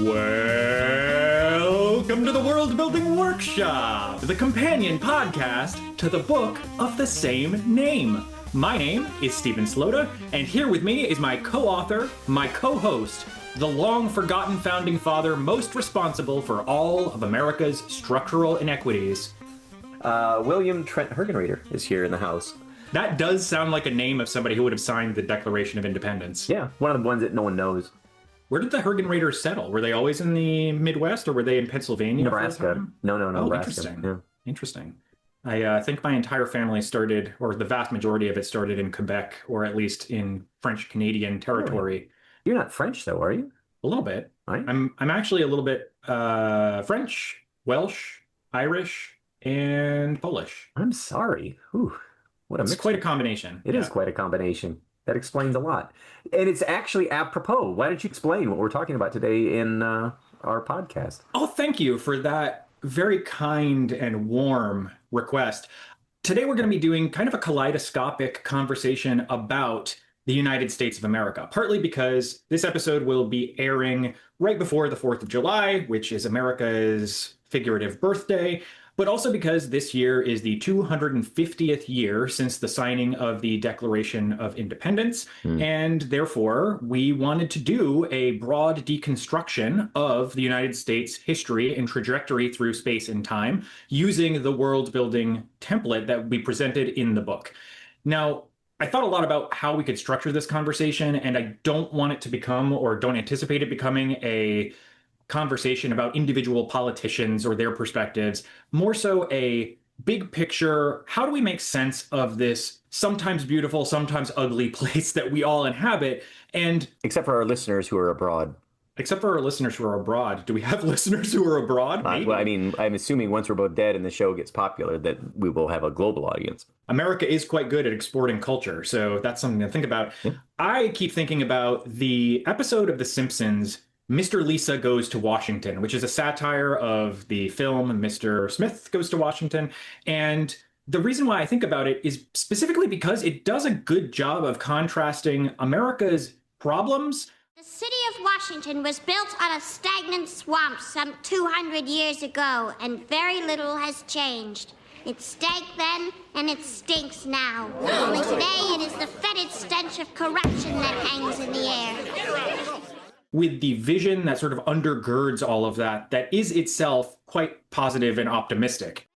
Welcome to the Worldbuilding Workshop, the companion podcast to the book of the same name. My name is Stephen Slota, and here with me is my co-author, my co-host, the long-forgotten founding father most responsible for all of America's structural inequities. William Trent Hergenreiter is here in the house. That does sound like a name of somebody who would have signed the Declaration of Independence. Yeah, one of the ones that no one knows. Where did the Hergenreiters settle? Were they always in the Midwest, or were they in Pennsylvania? Nebraska. No, Oh, Nebraska. interesting. Yeah. Interesting. I think my entire family started, or the vast majority of it started in Quebec, or at least in French-Canadian territory. You're not French, though, are you? A little bit. Right. I'm actually a little bit French, Welsh, Irish, and Polish. I'm sorry. Whew. What a It's mix. quite a combination. It is quite a combination. That explains a lot. And it's actually apropos. Why don't you explain what we're talking about today in our podcast? Oh, thank you for that very kind and warm request. Today we're going to be doing kind of a kaleidoscopic conversation about the United States of America, partly because this episode will be airing right before the 4th of July, which is America's figurative birthday, but also because this year is the 250th year since the signing of the Declaration of Independence, and therefore we wanted to do a broad deconstruction of the United States history and trajectory through space and time using the world building template that we presented in the book. Now, I thought a lot about how we could structure this conversation, and I don't want it to become, or don't anticipate it becoming, a conversation about individual politicians or their perspectives, more so a big picture, how do we make sense of this sometimes beautiful, sometimes ugly place that we all inhabit? And except for our listeners who are abroad. Except for our listeners who are abroad. Do we have listeners who are abroad? Well, I mean, I'm assuming once we're both dead and the show gets popular that we will have a global audience. America is quite good at exporting culture, so that's something to think about. Yeah. I keep thinking about the episode of The Simpsons, Mr. Lisa Goes to Washington, which is a satire of the film Mr. Smith Goes to Washington. And the reason why I think about it is specifically because it does a good job of contrasting America's problems. The city of Washington was built on a stagnant swamp some 200 years ago, and very little has changed. It stank then, and it stinks now. Only today it is the fetid stench of corruption that hangs in the air. With the vision that sort of undergirds all of that, that is itself quite positive and optimistic.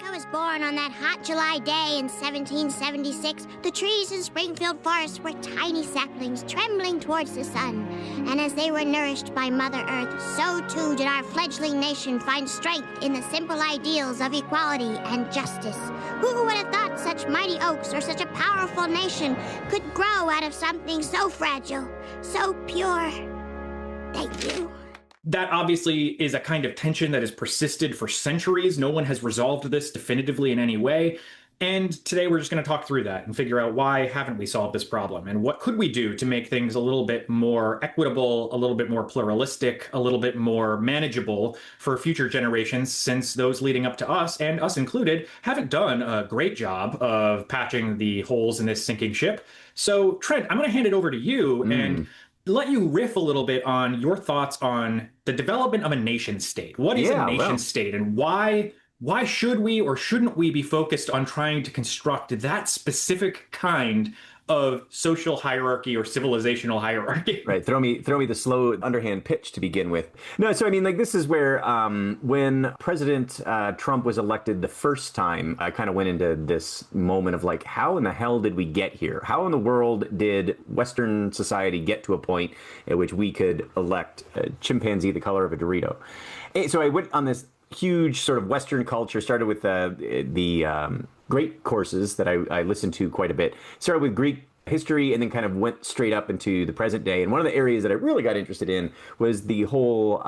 America was born on that hot July day in 1776. The trees in Springfield Forest were tiny saplings trembling towards the sun. And as they were nourished by Mother Earth, so too did our fledgling nation find strength in the simple ideals of equality and justice. Who would have thought such mighty oaks or such a powerful nation could grow out of something so fragile, so pure? Thank you. That obviously is a kind of tension that has persisted for centuries. No one has resolved this definitively in any way. And today we're just going to talk through that and figure out why haven't we solved this problem and what could we do to make things a little bit more equitable, a little bit more pluralistic, a little bit more manageable for future generations, since those leading up to us, and us included, haven't done a great job of patching the holes in this sinking ship. So Trent, I'm going to hand it over to you and let you riff a little bit on your thoughts on the development of a nation state. What is a nation state, and why should we or shouldn't we be focused on trying to construct that specific kind of social hierarchy or civilizational hierarchy? Right. Throw me the slow underhand pitch to begin with. No, so I mean, like, this is where when President Trump was elected the first time, I kind of went into this moment of like, how in the hell did we get here? How in the world did Western society get to a point at which we could elect a chimpanzee the color of a Dorito? And so I went on this huge sort of Western culture, started with the great courses that I listened to quite a bit. Started with Greek history and then kind of went straight up into the present day. And one of the areas that I really got interested in was the whole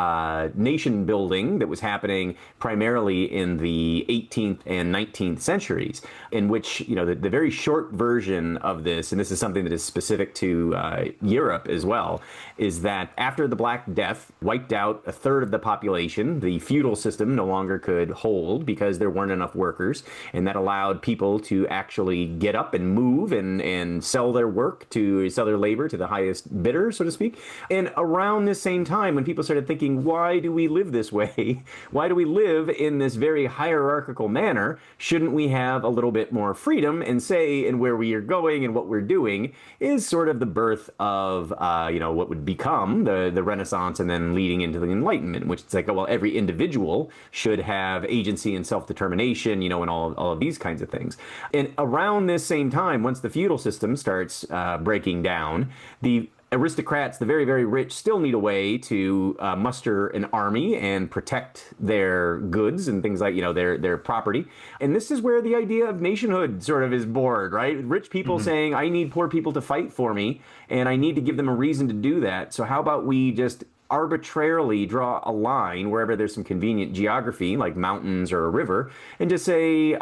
nation building that was happening primarily in the 18th and 19th centuries, in which, you know, the very short version of this, and this is something that is specific to Europe as well, is that after the Black Death wiped out a third of the population, the feudal system no longer could hold because there weren't enough workers, and that allowed people to actually get up and move and sell sell their work, to sell their labor to the highest bidder, so to speak. And around this same time, when people started thinking, why do we live this way? Why do we live in this very hierarchical manner? Shouldn't we have a little bit more freedom and say in where we are going and what we're doing? Is sort of the birth of, what would become the Renaissance and then leading into the Enlightenment, which it's like, oh, well, every individual should have agency and self-determination, and all of these kinds of things. And around this same time, once the feudal system starts breaking down, the aristocrats, the very, very rich, still need a way to muster an army and protect their goods and things like, their property. And this is where the idea of nationhood sort of is born, right? Rich people saying, I need poor people to fight for me, and I need to give them a reason to do that. So how about we just arbitrarily draw a line wherever there's some convenient geography, like mountains or a river, and just say,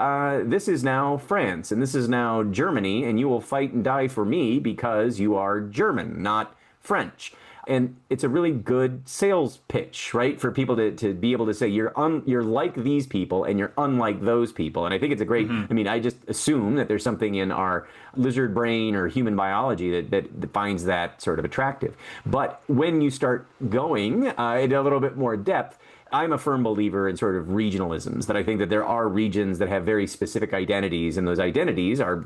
this is now France and this is now Germany, and you will fight and die for me because you are German, not French. And it's a really good sales pitch, right? For people to be able to say, you're like these people and you're unlike those people. And I think it's a great, I just assume that there's something in our lizard brain or human biology that finds that sort of attractive. But when you start going in a little bit more depth, I'm a firm believer in sort of regionalisms, that I think that there are regions that have very specific identities, and those identities are,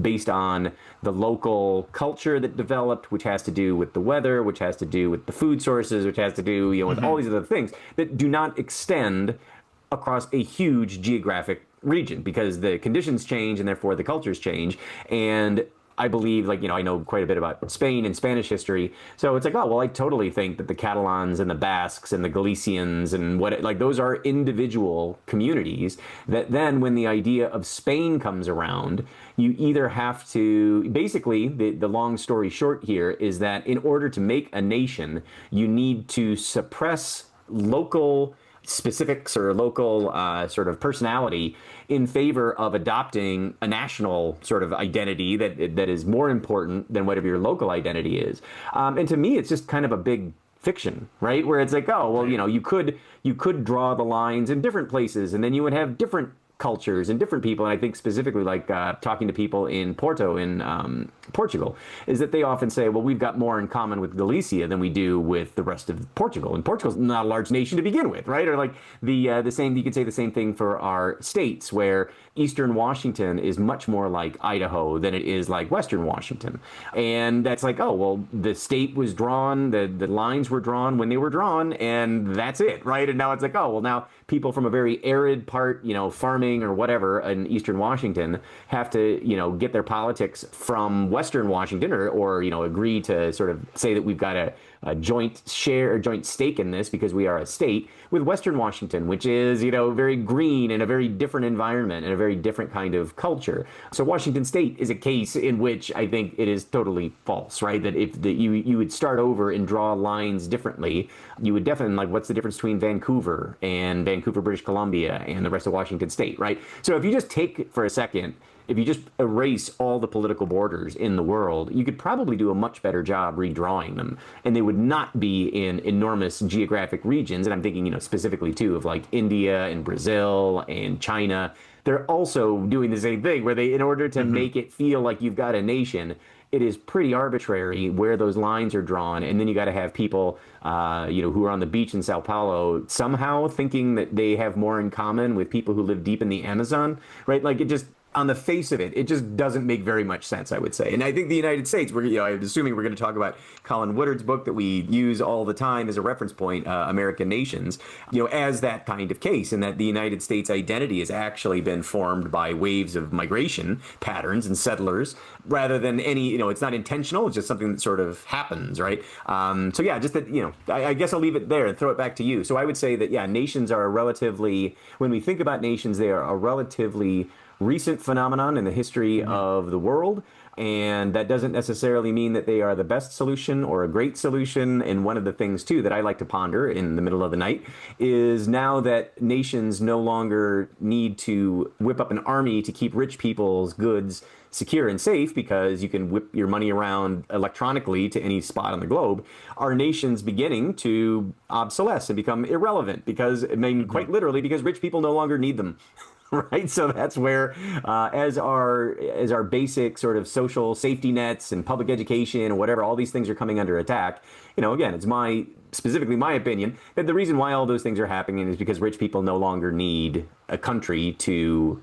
based on the local culture that developed, which has to do with the weather, which has to do with the food sources, which has to do, with all these other things that do not extend across a huge geographic region, because the conditions change and therefore the cultures change. And I believe, I know quite a bit about Spain and Spanish history. So it's like, oh, well, I totally think that the Catalans and the Basques and the Galicians and those are individual communities that then when the idea of Spain comes around, you either have to, basically, the long story short here is that in order to make a nation, you need to suppress local specifics or local sort of personality in favor of adopting a national sort of identity that is more important than whatever your local identity is. And to me, it's just kind of a big fiction, right? Where it's like, oh, well, you could draw the lines in different places, and then you would have different cultures and different people. And I think specifically talking to people in Porto in Portugal is that they often say, well, we've got more in common with Galicia than we do with the rest of Portugal. And Portugal's not a large nation to begin with, right? Or the same, you could say the same thing for our states, where Eastern Washington is much more like Idaho than it is like Western Washington. And that's like, oh, well, the state was drawn, the lines were drawn when they were drawn, and that's it, right? And now it's like, oh, well, now people from a very arid part, farming or whatever in Eastern Washington have to, get their politics from Western Washington or agree to sort of say that we've got a joint share or joint stake in this because we are a state with Western Washington, which is, very green and a very different environment and a very different kind of culture. So Washington State is a case in which I think it is totally false, right? That if you would start over and draw lines differently, you would definitely, what's the difference between Vancouver and Vancouver, British Columbia and the rest of Washington State, right? So if you just take for a second, if you just erase all the political borders in the world, you could probably do a much better job redrawing them. And they would not be in enormous geographic regions. And I'm thinking, specifically too of India and Brazil and China. They're also doing the same thing where they, in order to make it feel like you've got a nation, it is pretty arbitrary where those lines are drawn. And then you got to have people, who are on the beach in Sao Paulo somehow thinking that they have more in common with people who live deep in the Amazon, right? It just, on the face of it, it just doesn't make very much sense, I would say. And I think the United States, I'm assuming we're going to talk about Colin Woodard's book that we use all the time as a reference point, American Nations, as that kind of case, and that the United States identity has actually been formed by waves of migration patterns and settlers rather than any, it's not intentional, it's just something that sort of happens, right? So yeah, just that, I guess I'll leave it there and throw it back to you. So I would say that, yeah, nations are a relatively, when we think about nations, they are a relatively recent phenomenon in the history of the world, and that doesn't necessarily mean that they are the best solution or a great solution. And one of the things too that I like to ponder in the middle of the night is now that nations no longer need to whip up an army to keep rich people's goods secure and safe because you can whip your money around electronically to any spot on the globe, are nations beginning to obsolesce and become irrelevant because, quite literally, because rich people no longer need them. right? So that's where, as our basic sort of social safety nets and public education and whatever, all these things are coming under attack. Again, it's specifically my opinion that the reason why all those things are happening is because rich people no longer need a country to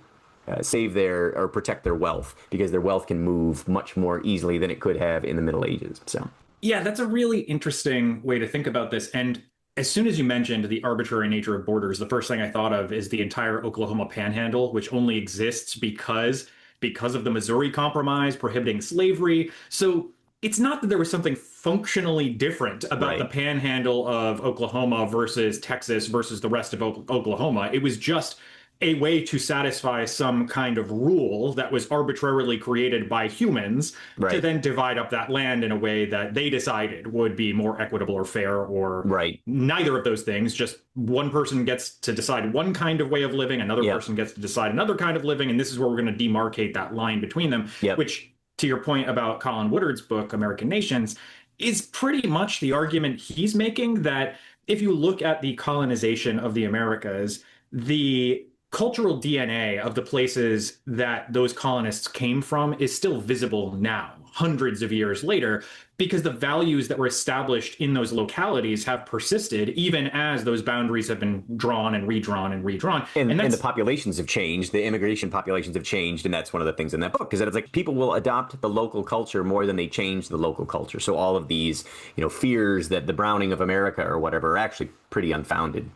save their or protect their wealth, because their wealth can move much more easily than it could have in the Middle Ages. So, yeah, that's a really interesting way to think about this. And as soon as you mentioned the arbitrary nature of borders, the first thing I thought of is the entire Oklahoma Panhandle, which only exists because of the Missouri Compromise prohibiting slavery. So it's not that there was something functionally different about the Panhandle of Oklahoma versus Texas versus the rest of Oklahoma. It was just a way to satisfy some kind of rule that was arbitrarily created by humans to then divide up that land in a way that they decided would be more equitable or fair, or neither of those things. Just one person gets to decide one kind of way of living, another person gets to decide another kind of living, and this is where we're going to demarcate that line between them, which, to your point about Colin Woodard's book, American Nations, is pretty much the argument he's making, that if you look at the colonization of the Americas, the cultural DNA of the places that those colonists came from is still visible now, hundreds of years later, because the values that were established in those localities have persisted even as those boundaries have been drawn and redrawn and redrawn. And the populations have changed, the immigration populations have changed, and that's one of the things in that book, because it's like people will adopt the local culture more than they change the local culture. So all of these, fears that the browning of America or whatever are actually pretty unfounded.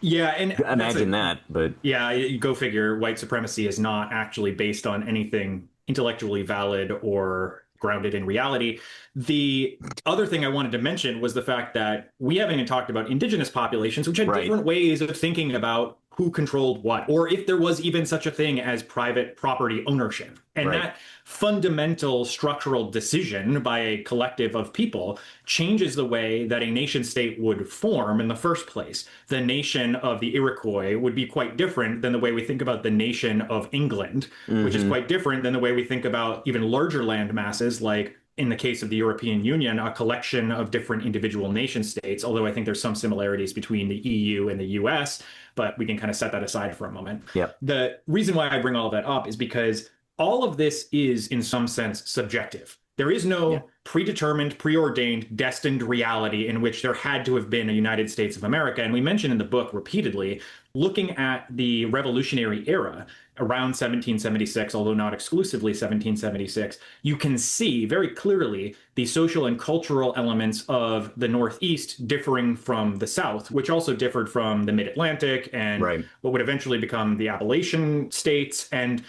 Yeah, and imagine that, but yeah, you go figure. White supremacy is not actually based on anything intellectually valid or grounded in reality. The other thing I wanted to mention was the fact that we haven't even talked about indigenous populations, which had different ways of thinking about who controlled what, or if there was even such a thing as private property ownership. And that fundamental structural decision by a collective of people changes the way that a nation state would form in the first place. The nation of the Iroquois would be quite different than the way we think about the nation of England, which is quite different than the way we think about even larger land masses, like in the case of the European Union, a collection of different individual nation states, although I think there's some similarities between the EU and the US, but we can kind of set that aside for a moment. The reason why I bring all of that up is because all of this is, in some sense, subjective. There is no predetermined, preordained, destined reality in which there had to have been a United States of America. And we mention in the book repeatedly, looking at the Revolutionary era around 1776, although not exclusively 1776, you can see very clearly the social and cultural elements of the Northeast differing from the South, which also differed from the Mid-Atlantic and what would eventually become the Appalachian states. And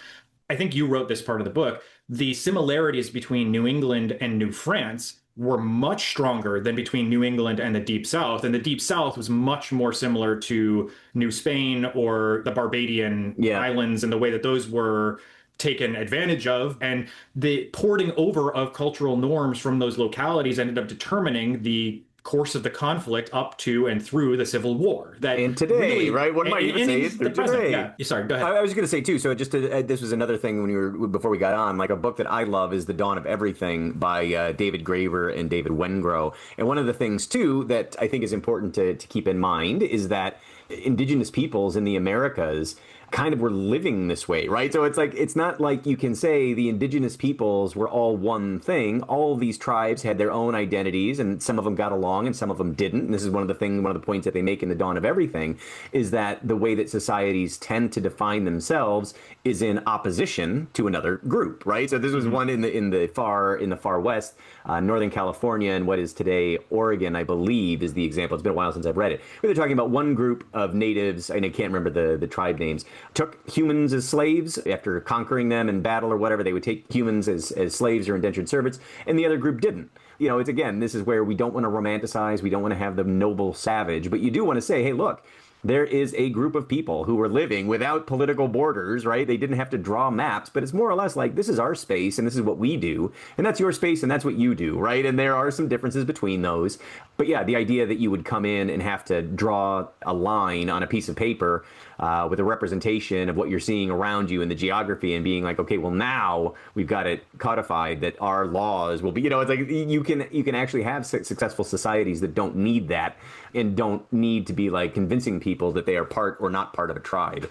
I think you wrote this part of the book. The similarities between New England and New France were much stronger than between New England and the Deep South. And the Deep South was much more similar to New Spain or the Barbadian islands and the way that those were taken advantage of. And the porting over of cultural norms from those localities ended up determining the course of the conflict up to and through the Civil War. That and today, really, right? One might even say through today. Yeah. Sorry, go ahead. I was going to say too. So just this was another thing before we got on. Like a book that I love is *The Dawn of Everything* by David Graeber and David Wengrow. And one of the things too that I think is important to keep in mind is that indigenous peoples in the Americas kind of were living this way, right? So it's not like you can say the indigenous peoples were all one thing. All of these tribes had their own identities, and some of them got along and some of them didn't. And this is one of the points that they make in *The Dawn of Everything* is that the way that societies tend to define themselves is in opposition to another group, right? So this was one in the far west, Northern California, and what is today Oregon, I believe, is the example. It's been a while since I've read it. Where they're talking about one group of natives, and I can't remember the tribe names, took humans as slaves after conquering them in battle or whatever. They would take humans as slaves or indentured servants, and the other group didn't. It's again, this is where we don't want to romanticize, we don't want to have the noble savage, but you do want to say, hey, look, there is a group of people who were living without political borders, right? They didn't have to draw maps, but it's more or less like, this is our space and this is what we do, and that's your space and that's what you do, right? And there are some differences between those. But yeah, the idea that you would come in and have to draw a line on a piece of paper with a representation of what you're seeing around you in the geography and being like, okay, well, now we've got it codified that our laws will be, it's like you can actually have successful societies that don't need that and don't need to be like convincing people that they are part or not part of a tribe.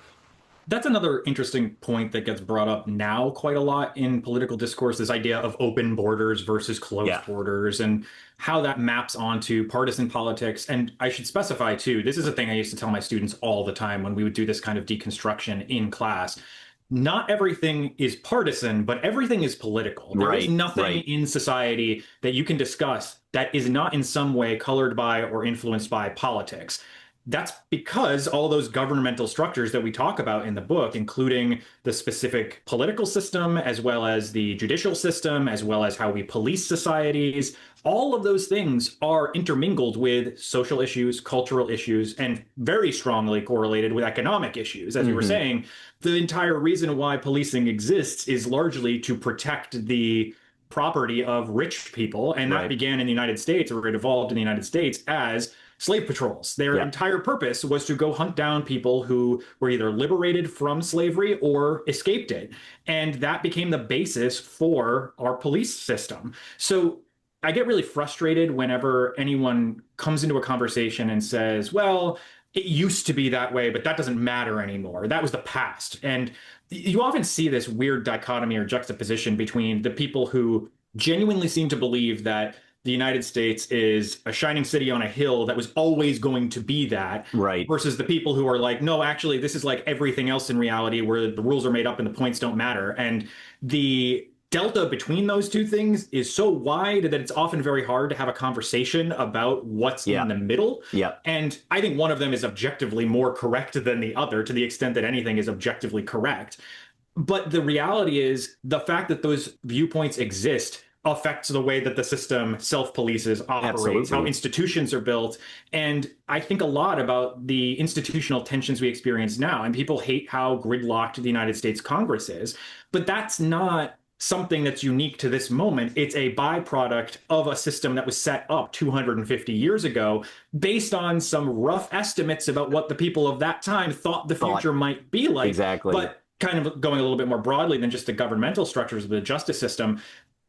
That's another interesting point that gets brought up now quite a lot in political discourse, this idea of open borders versus closed borders and how that maps onto partisan politics. And I should specify too, this is a thing I used to tell my students all the time when we would do this kind of deconstruction in class. Not everything is partisan, but everything is political. There is nothing in society that you can discuss that is not in some way colored by or influenced by politics. That's because all those governmental structures that we talk about in the book, including the specific political system, as well as the judicial system, as well as how we police societies, all of those things are intermingled with social issues, cultural issues, and very strongly correlated with economic issues. As you were saying, the entire reason why policing exists is largely to protect the property of rich people. And that began in the United States, or it evolved in the United States as slave patrols. Their entire purpose was to go hunt down people who were either liberated from slavery or escaped it. And that became the basis for our police system. So I get really frustrated whenever anyone comes into a conversation and says, well, it used to be that way, but that doesn't matter anymore. That was the past. And you often see this weird dichotomy or juxtaposition between the people who genuinely seem to believe that the United States is a shining city on a hill that was always going to be that, versus the people who are like, no, actually, this is like everything else in reality where the rules are made up and the points don't matter. And the delta between those two things is so wide that it's often very hard to have a conversation about what's in the middle. And I think one of them is objectively more correct than the other, to the extent that anything is objectively correct. But the reality is the fact that those viewpoints exist affects the way that the system self-polices, operates, how institutions are built. And I think a lot about the institutional tensions we experience now. And people hate how gridlocked the United States Congress is. But that's not something that's unique to this moment. It's a byproduct of a system that was set up 250 years ago based on some rough estimates about what the people of that time thought the future might be like. But kind of going a little bit more broadly than just the governmental structures of the justice system,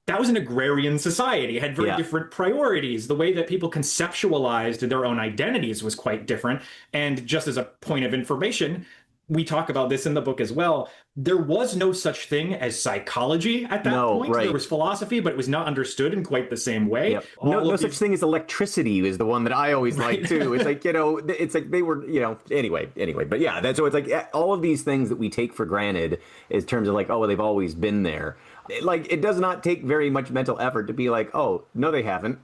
that was an agrarian society, had very different priorities. The way that people conceptualized their own identities was quite different. And just as a point of information, we talk about this in the book as well. There was no such thing as psychology at that point. There was philosophy, but it was not understood in quite the same way. No such thing as electricity is the one that I always like too. It's like, it's like they were, anyway. But yeah, so it's like all of these things that we take for granted in terms of like, oh, well, they've always been there. Like, it does not take very much mental effort to be like, oh, no, they haven't.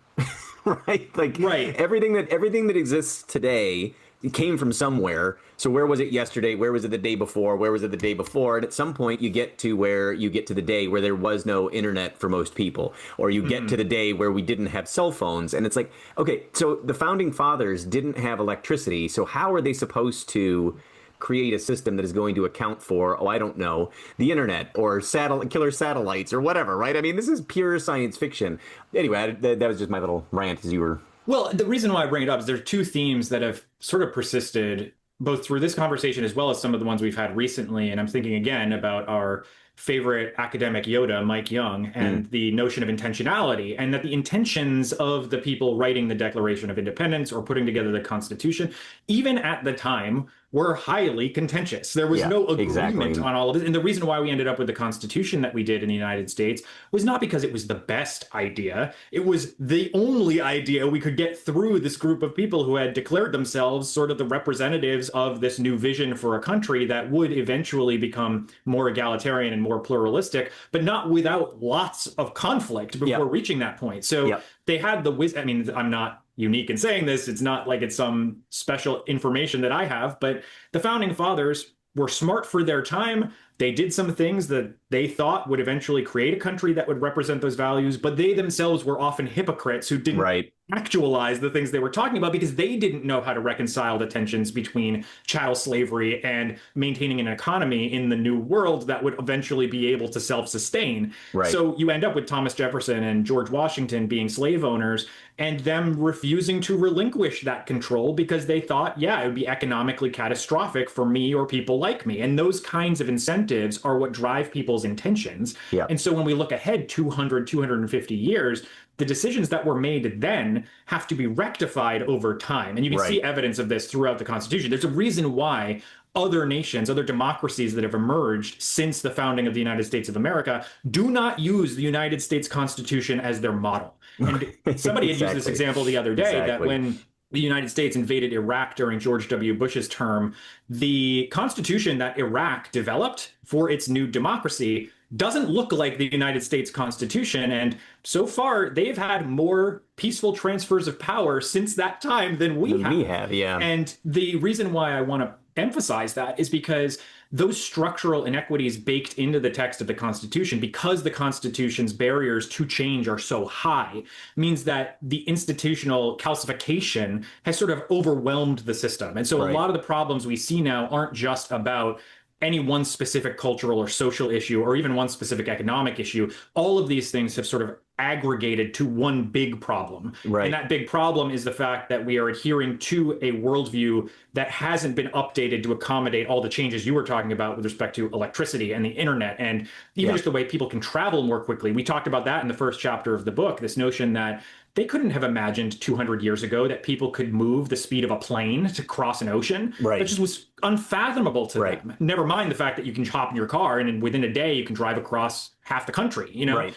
Everything that exists today, it came from somewhere. So where was it yesterday? Where was it the day before? Where was it the day before? And at some point you get to the day where there was no internet for most people, or you get to the day where we didn't have cell phones. And it's like, okay, so the founding fathers didn't have electricity. So how are they supposed to create a system that is going to account for, I don't know, the internet or killer satellites or whatever, right? I mean, this is pure science fiction. Anyway, that was just my little rant as you were. Well, the reason why I bring it up is there are two themes that have sort of persisted both through this conversation as well as some of the ones we've had recently. And I'm thinking again about our favorite academic Yoda, Mike Young, and the notion of intentionality, and that the intentions of the people writing the Declaration of Independence or putting together the Constitution, even at the time, were highly contentious. There was no agreement on all of this. And the reason why we ended up with the Constitution that we did in the United States was not because it was the best idea. It was the only idea we could get through this group of people who had declared themselves sort of the representatives of this new vision for a country that would eventually become more egalitarian and more pluralistic, but not without lots of conflict before reaching that point. So they had the wisdom. I mean, I'm not unique in saying this. It's not like it's some special information that I have, but the founding fathers were smart for their time. They did some things that they thought would eventually create a country that would represent those values, but they themselves were often hypocrites who didn't actualize the things they were talking about because they didn't know how to reconcile the tensions between chattel slavery and maintaining an economy in the new world that would eventually be able to self-sustain. So you end up with Thomas Jefferson and George Washington being slave owners and them refusing to relinquish that control because they thought, it would be economically catastrophic for me or people like me. And those kinds of incentives are what drive people's intentions. And so when we look ahead 200, 250 years, the decisions that were made then have to be rectified over time. And you can see evidence of this throughout the Constitution. There's a reason why other nations, other democracies that have emerged since the founding of the United States of America do not use the United States Constitution as their model. And somebody had used this example the other day that when the United States invaded Iraq during George W. Bush's term, the Constitution that Iraq developed for its new democracy doesn't look like the United States Constitution. And so far, they've had more peaceful transfers of power since that time than we have. Yeah. And the reason why I want to emphasize that is because those structural inequities baked into the text of the Constitution, because the Constitution's barriers to change are so high, means that the institutional calcification has sort of overwhelmed the system. And so a lot of the problems we see now aren't just about any one specific cultural or social issue or even one specific economic issue. All of these things have sort of aggregated to one big problem. And that big problem is the fact that we are adhering to a worldview that hasn't been updated to accommodate all the changes you were talking about with respect to electricity and the internet and even just the way people can travel more quickly. We talked about that in the first chapter of the book, this notion that they couldn't have imagined 200 years ago that people could move the speed of a plane to cross an ocean. That just was unfathomable to them. Never mind the fact that you can hop in your car and within a day you can drive across half the country, you know?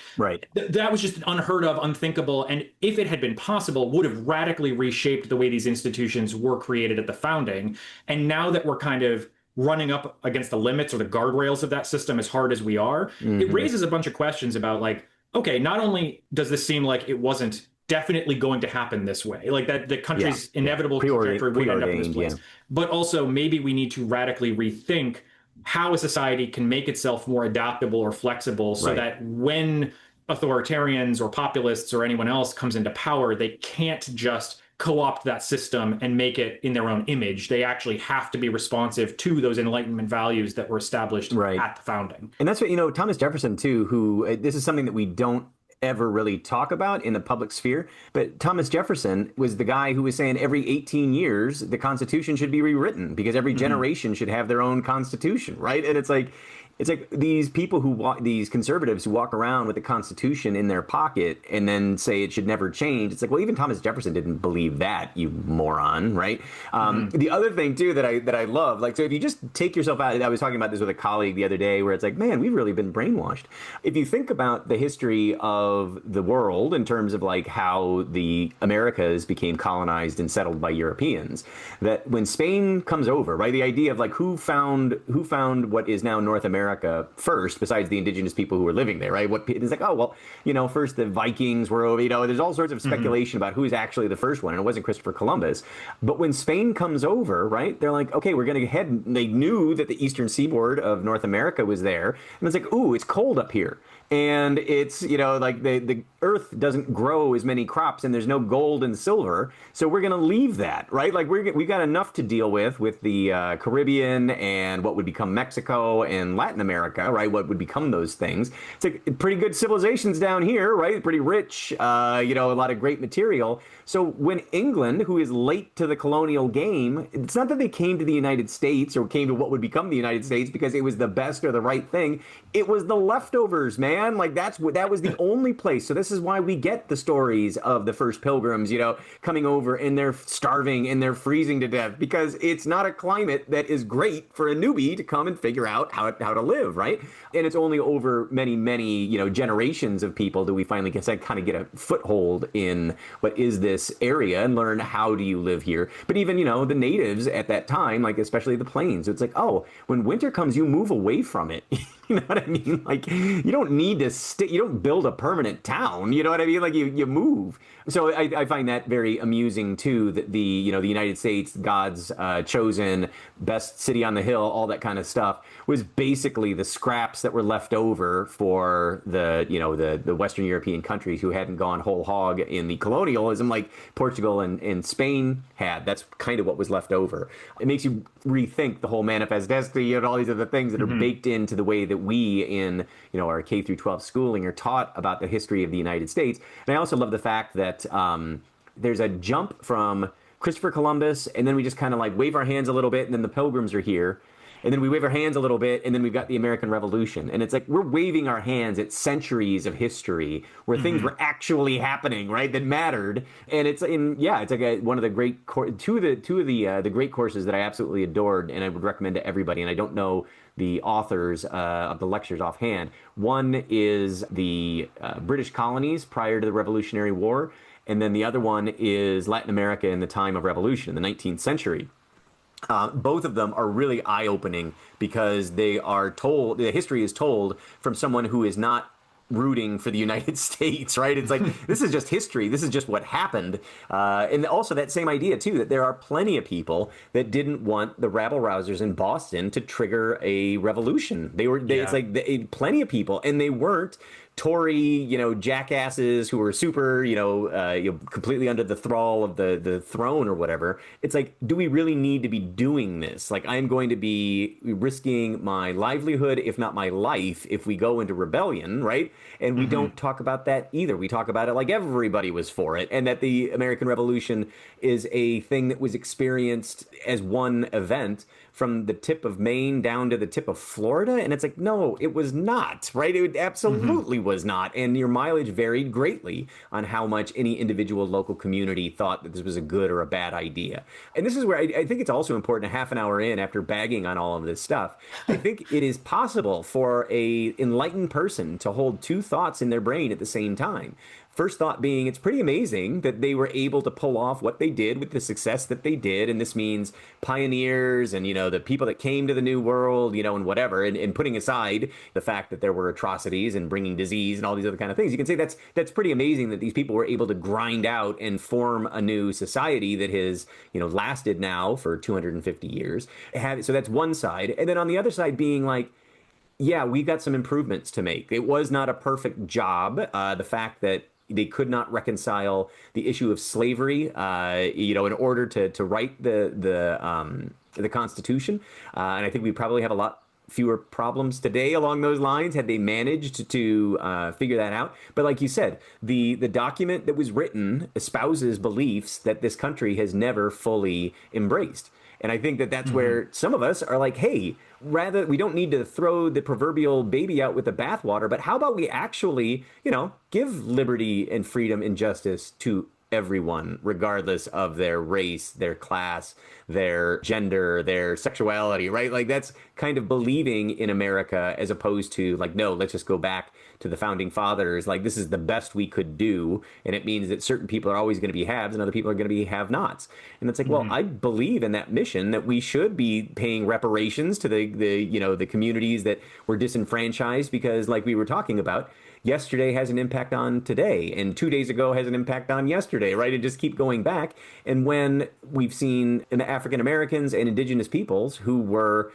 That was just unheard of, unthinkable, and if it had been possible, would have radically reshaped the way these institutions were created at the founding. And now that we're kind of running up against the limits or the guardrails of that system as hard as we are, it raises a bunch of questions about, like, okay, not only does this seem like it wasn't definitely going to happen this way, like that the country's inevitable trajectory would end up in this place, but also maybe we need to radically rethink how a society can make itself more adaptable or flexible so that when authoritarians or populists or anyone else comes into power, they can't just co-opt that system and make it in their own image. They actually have to be responsive to those Enlightenment values that were established at the founding. And that's what, you know, Thomas Jefferson, too, who this is something that we don't ever really talk about in the public sphere. But Thomas Jefferson was the guy who was saying every 18 years, the Constitution should be rewritten because every generation should have their own Constitution, right? And it's like these people these conservatives who walk around with the Constitution in their pocket and then say it should never change. It's like, well, even Thomas Jefferson didn't believe that, you moron, right? The other thing too that I love, like, so if you just take yourself out, I was talking about this with a colleague the other day where it's like, man, we've really been brainwashed. If you think about the history of the world in terms of like how the Americas became colonized and settled by Europeans, that when Spain comes over, right, the idea of like who found what is now North America first, besides the indigenous people who were living there, right? It's like, oh, well, you know, first the Vikings were over, you know, there's all sorts of speculation about who's actually the first one, and it wasn't Christopher Columbus. But when Spain comes over, right, they're like, okay, we're going to head, they knew that the eastern seaboard of North America was there, and it's like, ooh, it's cold up here. And it's, you know, like the earth doesn't grow as many crops and there's no gold and silver. So we're going to leave that, right? Like we've got enough to deal with the Caribbean and what would become Mexico and Latin America, right? What would become those things. It's like pretty good civilizations down here, right? Pretty rich, you know, a lot of great material. So when England, who is late to the colonial game, it's not that they came to the United States or came to what would become the United States because it was the best or the right thing. It was the leftovers, man. Like that was the only place. So this is why we get the stories of the first pilgrims, you know, coming over and they're starving and they're freezing to death because it's not a climate that is great for a newbie to come and figure out how to live, right? And it's only over many, many, you know, generations of people do we finally kind of get a foothold in what is this area and learn how do you live here. But even, you know, the natives at that time, like especially the plains, it's like, oh, when winter comes, you move away from it. You know what I mean? Like, you don't need to you don't build a permanent town. You know what I mean? Like, you move. So I find that very amusing, too, that the United States, God's chosen best city on the hill, all that kind of stuff, was basically the scraps that were left over for the Western European countries who hadn't gone whole hog in the colonialism like Portugal and Spain had. That's kind of what was left over. It makes you rethink the whole manifest destiny and all these other things that are baked into the way that we in, you know, our K through 12 schooling are taught about the history of the United States. And I also love the fact that there's a jump from Christopher Columbus, and then we just kind of like wave our hands a little bit, and then the Pilgrims are here. And then we wave our hands a little bit, and then we've got the American Revolution. And it's like we're waving our hands at centuries of history where things were actually happening, right? That mattered. And it's it's like one of the great two of the great courses that I absolutely adored, and I would recommend to everybody. And I don't know the authors of the lectures offhand. One is the British colonies prior to the Revolutionary War, and then the other one is Latin America in the time of revolution in the 19th century. Both of them are really eye-opening because they are told, the history is told from someone who is not rooting for the United States, right? It's like, this is just history. This is just what happened. And also that same idea, too, that there are plenty of people that didn't want the rabble-rousers in Boston to trigger a revolution. It's like plenty of people, and they weren't Tory, jackasses who were super, completely under the thrall of the throne or whatever. It's like, do we really need to be doing this? Like, I'm going to be risking my livelihood, if not my life, if we go into rebellion, right? And we don't talk about that either. We talk about it like everybody was for it, and that the American Revolution is a thing that was experienced as one event from the tip of Maine down to the tip of Florida. And it's like, no, it was not, right? It absolutely was not. And your mileage varied greatly on how much any individual local community thought that this was a good or a bad idea. And this is where I think it's also important, a half an hour in after bagging on all of this stuff, I think it is possible for a enlightened person to hold two thoughts in their brain at the same time. First thought being, it's pretty amazing that they were able to pull off what they did with the success that they did. And this means pioneers and, the people that came to the New World, and whatever, and putting aside the fact that there were atrocities and bringing disease and all these other kind of things. You can say that's pretty amazing that these people were able to grind out and form a new society that has, lasted now for 250 years. So that's one side. And then on the other side being like, yeah, we've got some improvements to make. It was not a perfect job. The fact that they could not reconcile the issue of slavery, in order to write the Constitution. And I think we probably have a lot fewer problems today along those lines had they managed to figure that out. But like you said, the document that was written espouses beliefs that this country has never fully embraced. And I think that that's where some of us are like, hey, we don't need to throw the proverbial baby out with the bathwater, but how about we actually, give liberty and freedom and justice to everyone, regardless of their race, their class, their gender, their sexuality, right? Like that's kind of believing in America as opposed to like, no, let's just go back to the founding fathers. Like this is the best we could do. And it means that certain people are always going to be haves and other people are going to be have-nots. And it's like, well, I believe in that mission that we should be paying reparations to the communities that were disenfranchised because like we were talking about, yesterday has an impact on today, and 2 days ago has an impact on yesterday, right? And just keep going back. And when we've seen African Americans and indigenous peoples who were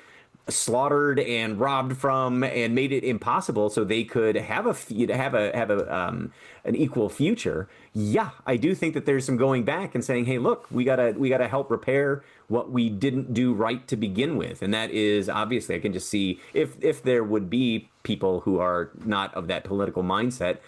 slaughtered and robbed from and made it impossible so they could have an equal future. Yeah, I do think that there's some going back and saying, hey, look, we gotta help repair what we didn't do right to begin with. And that is obviously, I can just see if there would be people who are not of that political mindset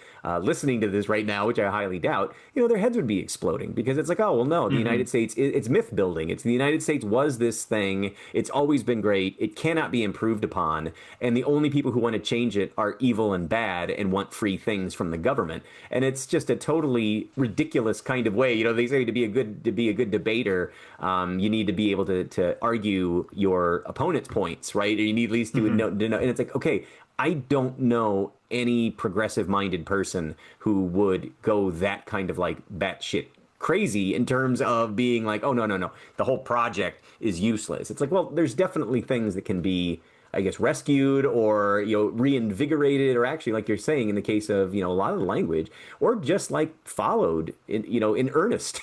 listening to this right now, which I highly doubt, their heads would be exploding because it's like, oh, well, no, the United States, it's myth building. It's the United States was this thing. It's always been great. It cannot be improved upon. And the only people who want to change it are evil and bad and want free things from the government. And it's just a totally ridiculous kind of way. They say to be a good debater, you need to be able to argue your opponent's points, right? Or you need at least to know. And it's like, okay, I don't know any progressive-minded person who would go that kind of like batshit crazy in terms of being like, oh, no, the whole project is useless. It's like, well, there's definitely things that can be, I guess, rescued or, reinvigorated, or actually, like you're saying, in the case of, a lot of the language, or just like followed in earnest.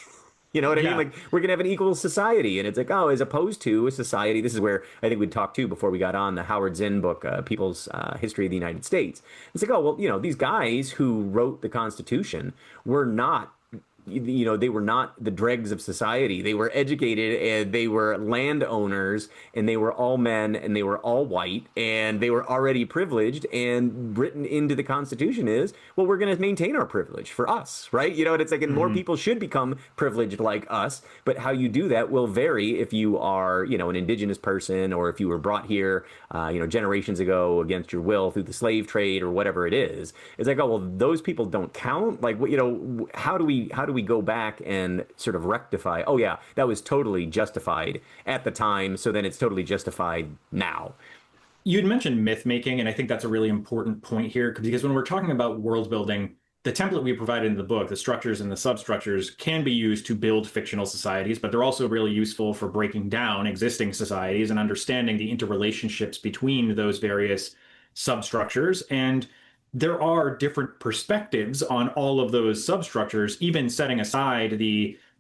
You know what I mean? Like, we're going to have an equal society. And it's like, oh, as opposed to a society, this is where I think we'd talked to before we got on the Howard Zinn book, People's History of the United States. It's like, oh, well, these guys who wrote the Constitution were not they were not the dregs of society. They were educated and they were landowners and they were all men and they were all white and they were already privileged. And written into the Constitution is, well, we're going to maintain our privilege for us, right? And it's like, and more people should become privileged like us. But how you do that will vary if you are, an indigenous person or if you were brought here, generations ago against your will through the slave trade or whatever it is. It's like, oh, well, those people don't count. Like, how do we go back and sort of rectify? Oh yeah, that was totally justified at the time, so then it's totally justified now. You'd mentioned myth making, and I think that's a really important point here, because when we're talking about world building, the template we provided in the book, the structures and the substructures, can be used to build fictional societies, but they're also really useful for breaking down existing societies and understanding the interrelationships between those various substructures. And there are different perspectives on all of those substructures, even setting aside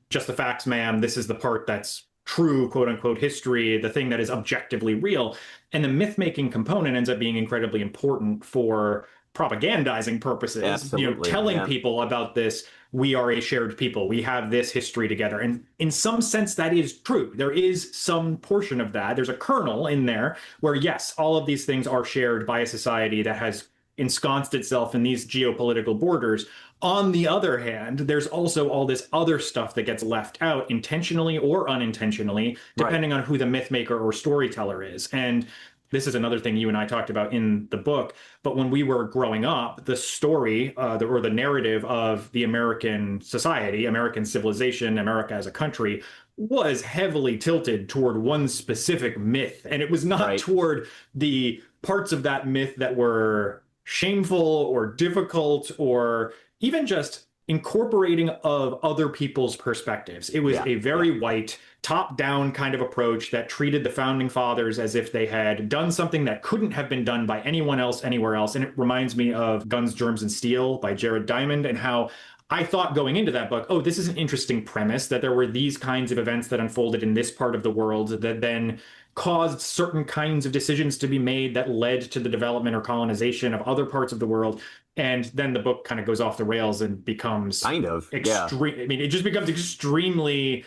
just the facts, ma'am, this is the part that's true, quote unquote, history, the thing that is objectively real. And the myth making component ends up being incredibly important for propagandizing purposes. Absolutely, telling people about this, we are a shared people, we have this history together. And in some sense, that is true. There is some portion of that. There's a kernel in there where, yes, all of these things are shared by a society that has ensconced itself in these geopolitical borders. On the other hand, there's also all this other stuff that gets left out intentionally or unintentionally, depending on who the myth maker or storyteller is. And this is another thing you and I talked about in the book. But when we were growing up, the story or the narrative of the American society, American civilization, America as a country, was heavily tilted toward one specific myth. And it was not toward the parts of that myth that were shameful or difficult or even just incorporating of other people's perspectives. It was a very white, top-down kind of approach that treated the founding fathers as if they had done something that couldn't have been done by anyone else anywhere else. And it reminds me of Guns, Germs, and Steel by Jared Diamond, and how I thought going into that book, oh, this is an interesting premise, that there were these kinds of events that unfolded in this part of the world that then caused certain kinds of decisions to be made that led to the development or colonization of other parts of the world. And then the book kind of goes off the rails and becomes extreme. I mean, it just becomes extremely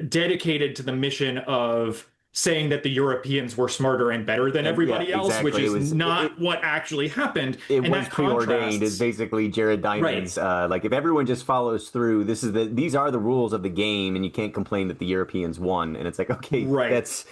dedicated to the mission of saying that the Europeans were smarter and better than everybody else, exactly. Which is not what actually happened. It was preordained. It's basically Jared Diamond's, like, if everyone just follows through, these are the rules of the game, and you can't complain that the Europeans won. And it's like, okay, that's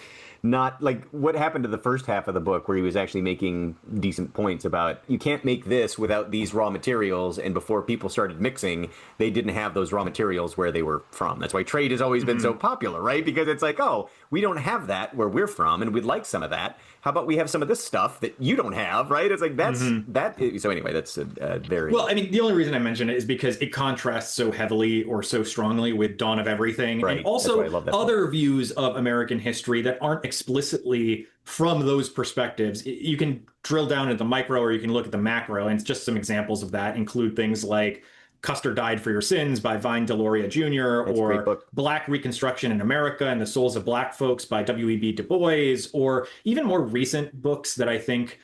not like what happened to the first half of the book, where he was actually making decent points about you can't make this without these raw materials. And before people started mixing, they didn't have those raw materials where they were from. That's why trade has always been so popular, right? Because it's like, oh, we don't have that where we're from, and we'd like some of that. How about we have some of this stuff that you don't have, right? It's like So anyway, that's a very well. I mean, the only reason I mention it is because it contrasts so heavily or so strongly with Dawn of Everything, and also other views of American history that aren't explicitly from those perspectives. You can drill down into the micro, or you can look at the macro, and just some examples of that include things like Custer Died for Your Sins by Vine Deloria Jr., or Black Reconstruction in America and the Souls of Black Folks by W.E.B. Du Bois, or even more recent books that I think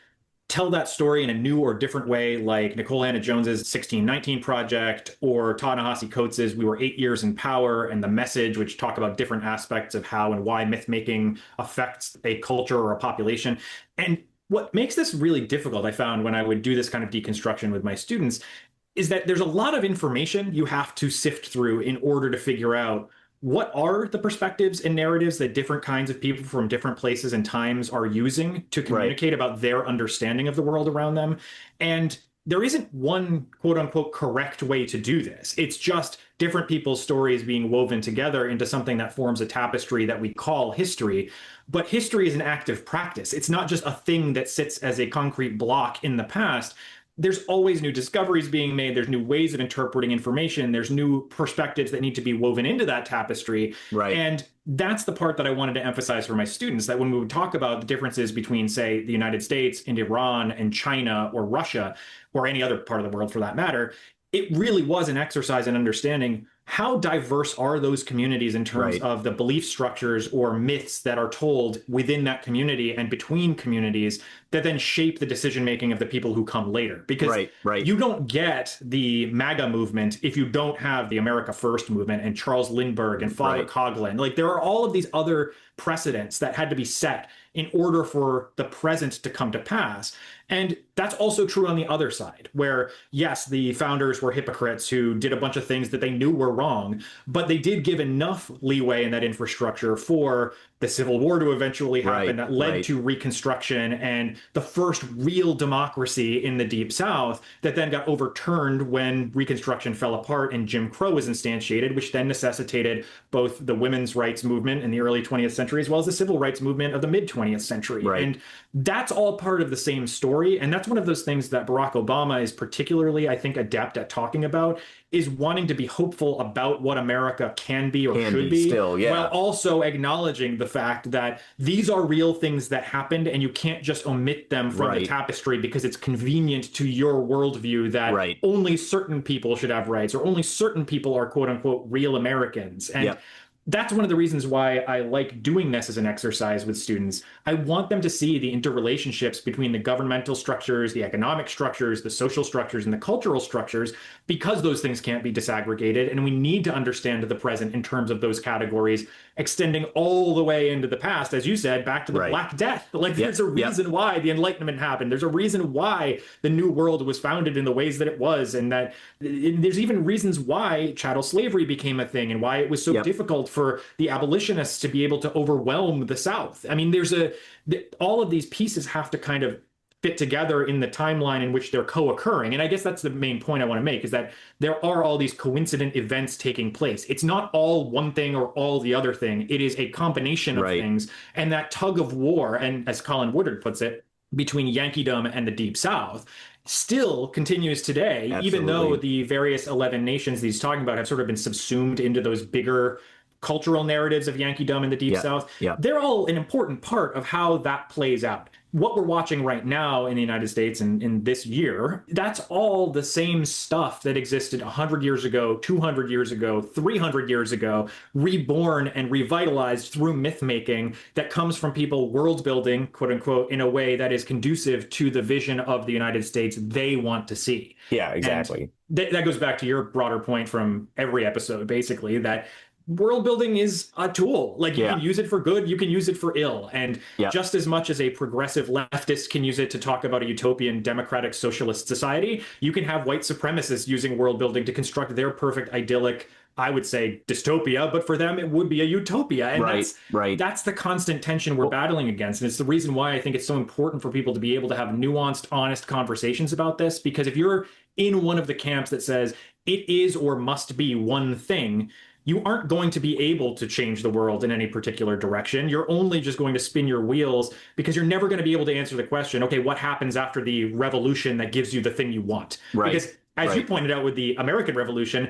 tell that story in a new or different way, like Nicole Hannah Jones's 1619 Project, or Ta-Nehisi Coates's We Were 8 Years in Power and The Message, which talk about different aspects of how and why myth-making affects a culture or a population. And what makes this really difficult, I found when I would do this kind of deconstruction with my students, is that there's a lot of information you have to sift through in order to figure out what are the perspectives and narratives that different kinds of people from different places and times are using to communicate about their understanding of the world around them. And there isn't one quote unquote correct way to do this. It's just different people's stories being woven together into something that forms a tapestry that we call history. But history is an active practice. It's not just a thing that sits as a concrete block in the past. There's always new discoveries being made. There's new ways of interpreting information. There's new perspectives that need to be woven into that tapestry. And that's the part that I wanted to emphasize for my students, that when we would talk about the differences between, say, the United States and Iran and China or Russia, or any other part of the world for that matter, it really was an exercise in understanding how diverse are those communities in terms Right. of the belief structures or myths that are told within that community and between communities that then shape the decision making of the people who come later. Because Right. Right. you don't get the MAGA movement if you don't have the America First movement and Charles Lindbergh and Father Right. Coughlin. Like there are all of these other precedents that had to be set in order for the present to come to pass. And that's also true on the other side, where, yes, the founders were hypocrites who did a bunch of things that they knew were wrong, but they did give enough leeway in that infrastructure for the Civil War to eventually happen Right. that led Right. to Reconstruction and the first real democracy in the Deep South that then got overturned when Reconstruction fell apart and Jim Crow was instantiated, which then necessitated both the women's rights movement in the early 20th century as well as the civil rights movement of the mid 20th century. Right. And that's all part of the same story. And that's one of those things that Barack Obama is particularly, I think, adept at talking about, is wanting to be hopeful about what America can be or Can should be be, still, yeah. while also acknowledging the fact that these are real things that happened and you can't just omit them from the Right. tapestry because it's convenient to your worldview that Right. only certain people should have rights or only certain people are quote unquote real Americans. And Yep. that's one of the reasons why I like doing this as an exercise with students. I want them to see the interrelationships between the governmental structures, the economic structures, the social structures, and the cultural structures, because those things can't be disaggregated. And we need to understand the present in terms of those categories, extending all the way into the past, as you said, back to the Right. Black Death. Like Yep. there's a Yep. reason why the Enlightenment happened. There's a reason why the New World was founded in the ways that it was. And that and there's even reasons why chattel slavery became a thing and why it was so Yep. difficult for the abolitionists to be able to overwhelm the South. I mean, all of these pieces have to kind of fit together in the timeline in which they're co-occurring. And I guess that's the main point I want to make, is that there are all these coincident events taking place. It's not all one thing or all the other thing. It is a combination of Right. things. And that tug of war, and as Colin Woodard puts it, between Yankeedom and the Deep South still continues today, even though Absolutely. the various 11 nations that he's talking about have sort of been subsumed into those bigger cultural narratives of Yankeedom and the Deep Yeah. South. Yeah. They're all an important part of how that plays out. What we're watching right now in the United States and in this year, that's all the same stuff that existed 100 years ago, 200 years ago, 300 years ago, reborn and revitalized through myth making that comes from people world building, quote unquote, in a way that is conducive to the vision of the United States they want to see. Yeah, exactly. That goes back to your broader point from every episode, basically, that world building is a tool. Like you Yeah. can use it for good, you can use it for ill. And Yeah. just as much as a progressive leftist can use it to talk about a utopian democratic socialist society, you can have white supremacists using world building to construct their perfect idyllic, I would say, dystopia, but for them it would be a utopia. And Right, right. that's the constant tension we're battling against. And it's the reason why I think it's so important for people to be able to have nuanced, honest conversations about this. Because if you're in one of the camps that says it is or must be one thing, you aren't going to be able to change the world in any particular direction. You're only just going to spin your wheels because you're never going to be able to answer the question, okay, what happens after the revolution that gives you the thing you want? Right. Because as you Right. pointed out with the American Revolution,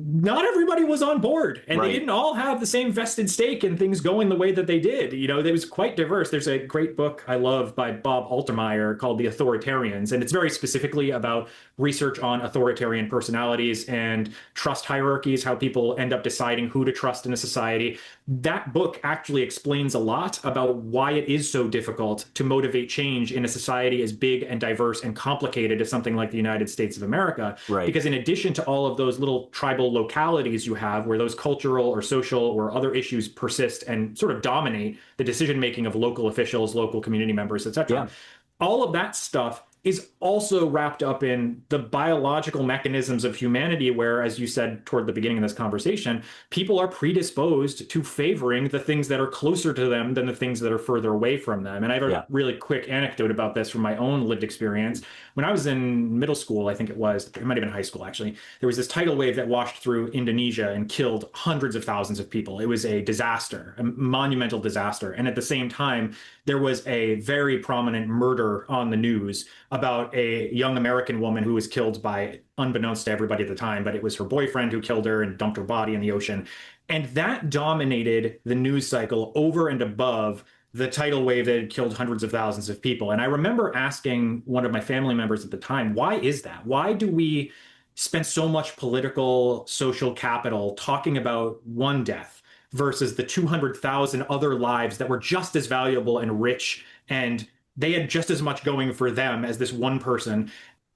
not everybody was on board and Right. they didn't all have the same vested stake in things going the way that they did. You know, it was quite diverse. There's a great book I love by Bob Altermeyer called The Authoritarians, and it's very specifically about research on authoritarian personalities and trust hierarchies, how people end up deciding who to trust in a society. That book actually explains a lot about why it is so difficult to motivate change in a society as big and diverse and complicated as something like the United States of America. Right. Because in addition to all of those little tribal localities you have where those cultural or social or other issues persist and sort of dominate the decision making of local officials, local community members, etc. Yeah. All of that stuff is also wrapped up in the biological mechanisms of humanity, where, as you said toward the beginning of this conversation, people are predisposed to favoring the things that are closer to them than the things that are further away from them. And I have a Yeah. really quick anecdote about this from my own lived experience. When I was in middle school, I think it might have been high school actually, there was this tidal wave that washed through Indonesia and killed hundreds of thousands of people. It was a disaster, a monumental disaster. And at the same time, there was a very prominent murder on the news about a young American woman who was killed by, unbeknownst to everybody at the time, but it was her boyfriend who killed her and dumped her body in the ocean. And that dominated the news cycle over and above the tidal wave that had killed hundreds of thousands of people. And I remember asking one of my family members at the time, why is that? Why do we spent so much political, social capital talking about one death versus the 200,000 other lives that were just as valuable and rich, and they had just as much going for them as this one person.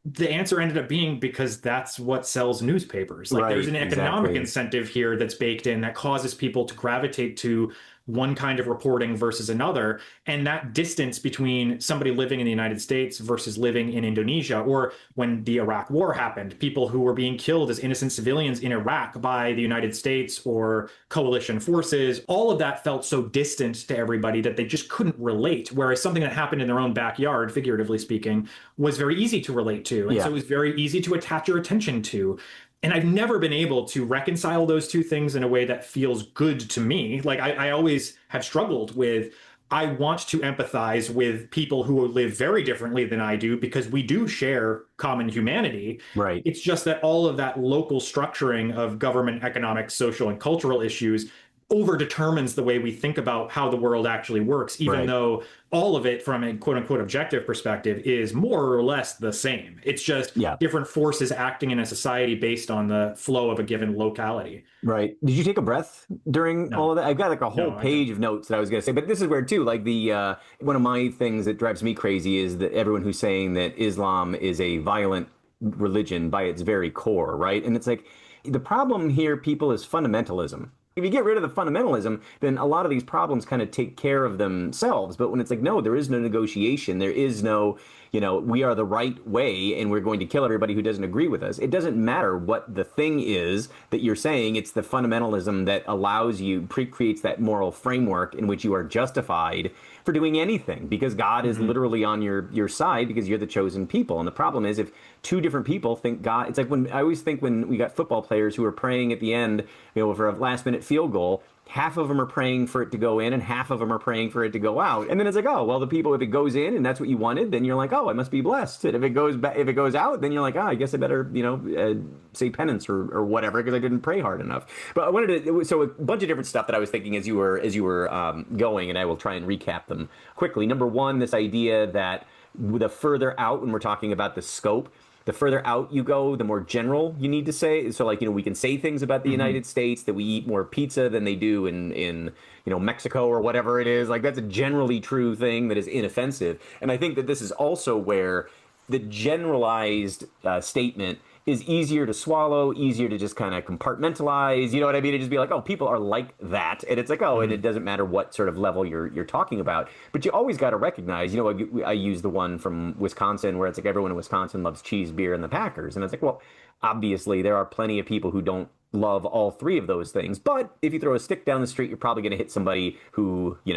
The answer ended up being because that's what sells newspapers. Like Right, there's an economic exactly. incentive here that's baked in that causes people to gravitate to one kind of reporting versus another. And that distance between somebody living in the United States versus living in Indonesia, or when the Iraq War happened, people who were being killed as innocent civilians in Iraq by the United States or coalition forces, all of that felt so distant to everybody that they just couldn't relate. Whereas something that happened in their own backyard, figuratively speaking, was very easy to relate to. And so Yeah. it was very easy to attach your attention to. And I've never been able to reconcile those two things in a way that feels good to me. Like I always have struggled with, I want to empathize with people who live very differently than I do because we do share common humanity. Right. It's just that all of that local structuring of government, economic, social, and cultural issues over determines the way we think about how the world actually works, even Right. though all of it from a quote unquote objective perspective is more or less the same. It's just Yeah. different forces acting in a society based on the flow of a given locality. Right. Did you take a breath during all No, of that? I've got like a whole no, I page didn't. of notes that I was going to say, but this is where too, like the one of my things that drives me crazy is that everyone who's saying that Islam is a violent religion by its very core, right? And it's like the problem here, people, is fundamentalism. If you get rid of the fundamentalism, then a lot of these problems kind of take care of themselves. But when it's like, no, there is no negotiation, there is no, we are the right way and we're going to kill everybody who doesn't agree with us. It doesn't matter what the thing is that you're saying. It's the fundamentalism that allows you, creates that moral framework in which you are justified for doing anything because God is literally on your side because you're the chosen people. And the problem is if two different people think God, it's like when I always think when we got football players who are praying at the end, for a last minute field goal, half of them are praying for it to go in and half of them are praying for it to go out. And then it's like, oh, well, if it goes in and that's what you wanted, then you're like, oh, I must be blessed. And if it goes out, then you're like, I guess I better, say penance or whatever because I didn't pray hard enough. But I wanted to, so a bunch of different stuff that I was thinking as you were going, and I will try and recap them quickly. Number one, this idea that the further out when we're talking about the scope, the further out you go, the more general you need to say. So like, we can say things about the United States that we eat more pizza than they do in Mexico or whatever it is. Like that's a generally true thing that is inoffensive. And I think that this is also where the generalized statement is easier to swallow, easier to just kind of compartmentalize. You know what I mean? To just be like, oh, people are like that. And it's like, oh, and it doesn't matter what sort of level you're talking about. But you always got to recognize, I use the one from Wisconsin where it's like everyone in Wisconsin loves cheese, beer, and the Packers. And it's like, well, obviously there are plenty of people who don't love all three of those things. But if you throw a stick down the street, you're probably going to hit somebody who, you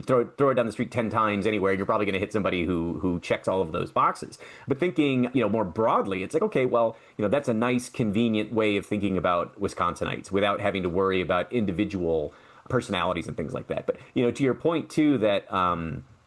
throw it down the street 10 times anywhere, you're probably going to hit somebody who checks all of those boxes. But thinking, more broadly, it's like, okay, well, that's a nice, convenient way of thinking about Wisconsinites without having to worry about individual personalities and things like that. But, to your point, too, that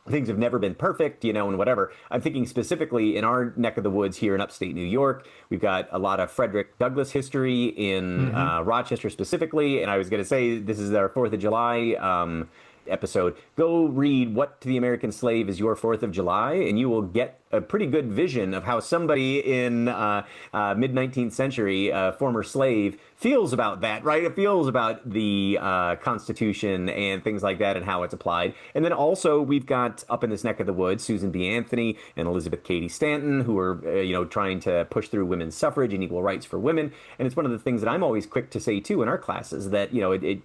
things have never been perfect, and whatever. I'm thinking specifically in our neck of the woods here in upstate New York, we've got a lot of Frederick Douglass history in Rochester specifically. And I was going to say, this is our 4th of July episode. Go read What to the American Slave is Your 4th of July, and you will get a pretty good vision of how somebody in mid-19th century, former slave, feels about that, right? It feels about the Constitution and things like that and how it's applied. And then also we've got up in this neck of the woods, Susan B. Anthony and Elizabeth Cady Stanton, who are, trying to push through women's suffrage and equal rights for women. And it's one of the things that I'm always quick to say, too, in our classes that,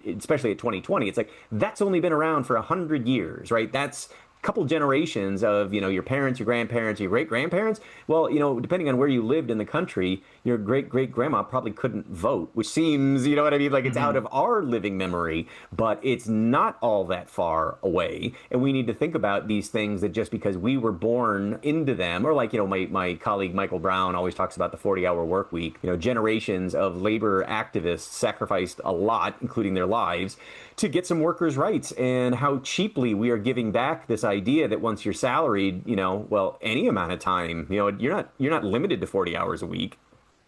especially at 2020, it's like, that's only been around for 100 years, right? That's couple generations of, your parents, your grandparents, your great-grandparents. Well, depending on where you lived in the country, your great-great-grandma probably couldn't vote, which seems, you know what I mean? Like it's out of our living memory, but it's not all that far away. And we need to think about these things that just because we were born into them, or like, my colleague Michael Brown always talks about the 40-hour work week, generations of labor activists sacrificed a lot, including their lives, to get some workers' rights, and how cheaply we are giving back this idea that once you're salaried, well, any amount of time, you're not limited to 40 hours a week.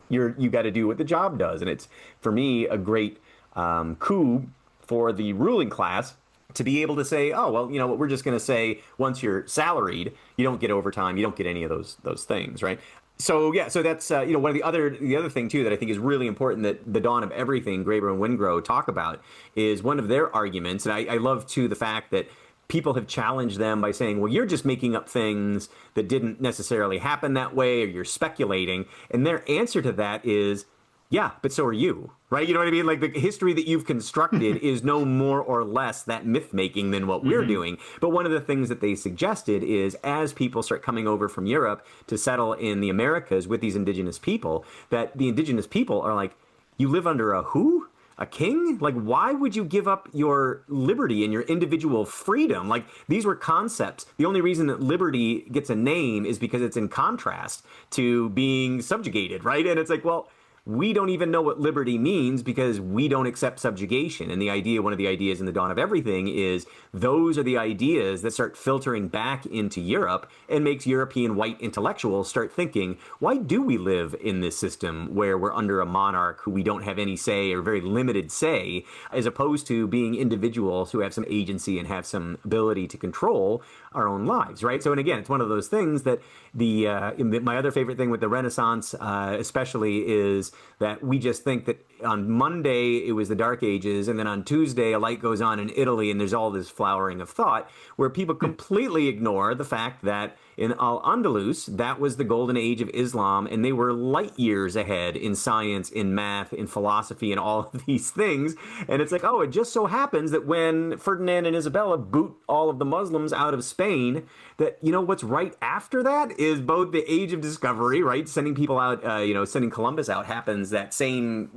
You got to do what the job does. And it's, for me, a great coup for the ruling class to be able to say, oh, well, we're just going to say once you're salaried, you don't get overtime, you don't get any of those things, right? So that's one of the other thing too that I think is really important that the Dawn of Everything, Graeber and Wengrow talk about is one of their arguments, and I love too the fact that people have challenged them by saying, well, you're just making up things that didn't necessarily happen that way, or you're speculating, and their answer to that is, yeah, but so are you, right? You know what I mean? Like the history that you've constructed is no more or less that myth making than what we're doing. But one of the things that they suggested is as people start coming over from Europe to settle in the Americas with these indigenous people, that the indigenous people are like, you live under a who? A king? Like, why would you give up your liberty and your individual freedom? Like, these were concepts. The only reason that liberty gets a name is because it's in contrast to being subjugated, right? And it's like, well, we don't even know what liberty means because we don't accept subjugation. And one of the ideas in the Dawn of Everything is those are the ideas that start filtering back into Europe and makes European white intellectuals start thinking, why do we live in this system where we're under a monarch who we don't have any say or very limited say, as opposed to being individuals who have some agency and have some ability to control our own lives, right? So, and again, it's one of those things that my other favorite thing with the Renaissance, especially, is that we just think that on Monday it was the Dark Ages, and then on Tuesday a light goes on in Italy, and there's all this flowering of thought, where people completely ignore the fact that in Al-Andalus, that was the golden age of Islam, and they were light years ahead in science, in math, in philosophy, and all of these things. And it's like, oh, it just so happens that when Ferdinand and Isabella boot all of the Muslims out of Spain, that, what's right after that is both the age of discovery, right? Sending people out, sending Columbus out happens that same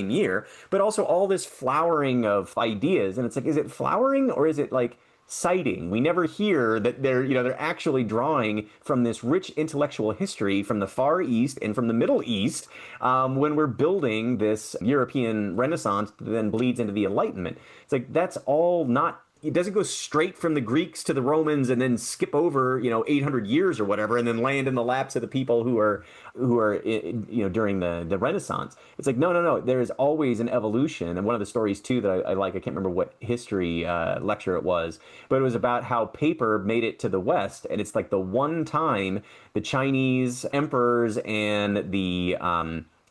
year, but also all this flowering of ideas. And it's like, is it flowering or is it like citing? We never hear that they're actually drawing from this rich intellectual history from the Far East and from the Middle East when we're building this European Renaissance that then bleeds into the Enlightenment. It's like that's all not. It doesn't go straight from the Greeks to the Romans and then skip over 800 years or whatever and then land in the laps of the people who are during the Renaissance. It's like no, there is always an evolution. And one of the stories too that I like, I can't remember what history lecture it was, but it was about how paper made it to the West, and it's like the one time the Chinese emperors and the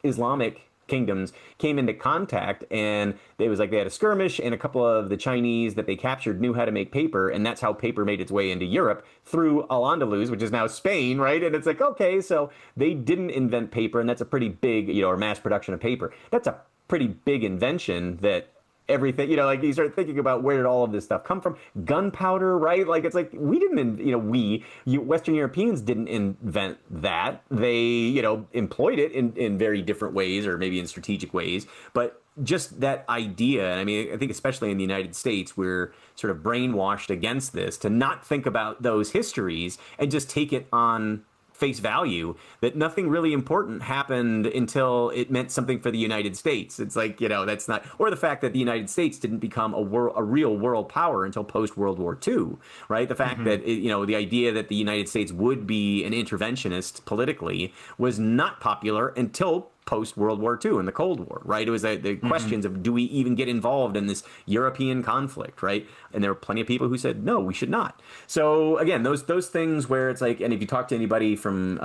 Islamic kingdoms came into contact, and it was like they had a skirmish, and a couple of the Chinese that they captured knew how to make paper, and that's how paper made its way into Europe through Al-Andalus, which is now Spain, right? And it's like, okay, so they didn't invent paper, and that's a pretty big, or mass production of paper. That's a pretty big invention that everything, like you start thinking about where did all of this stuff come from? Gunpowder, right? Like, it's like we didn't, Western Europeans didn't invent that. They, employed it in very different ways or maybe in strategic ways. But just that idea, and I mean, I think especially in the United States, we're sort of brainwashed against this to not think about those histories and just take it on face value that nothing really important happened until it meant something for the United States. It's like, that's not, or the fact that the United States didn't become a real world power until post World War II, right? The fact that, the idea that the United States would be an interventionist politically was not popular until post World War II and the Cold War, right? It was the questions of, do we even get involved in this European conflict, right? And there were plenty of people who said, no, we should not. So again, those things where it's like, and if you talk to anybody from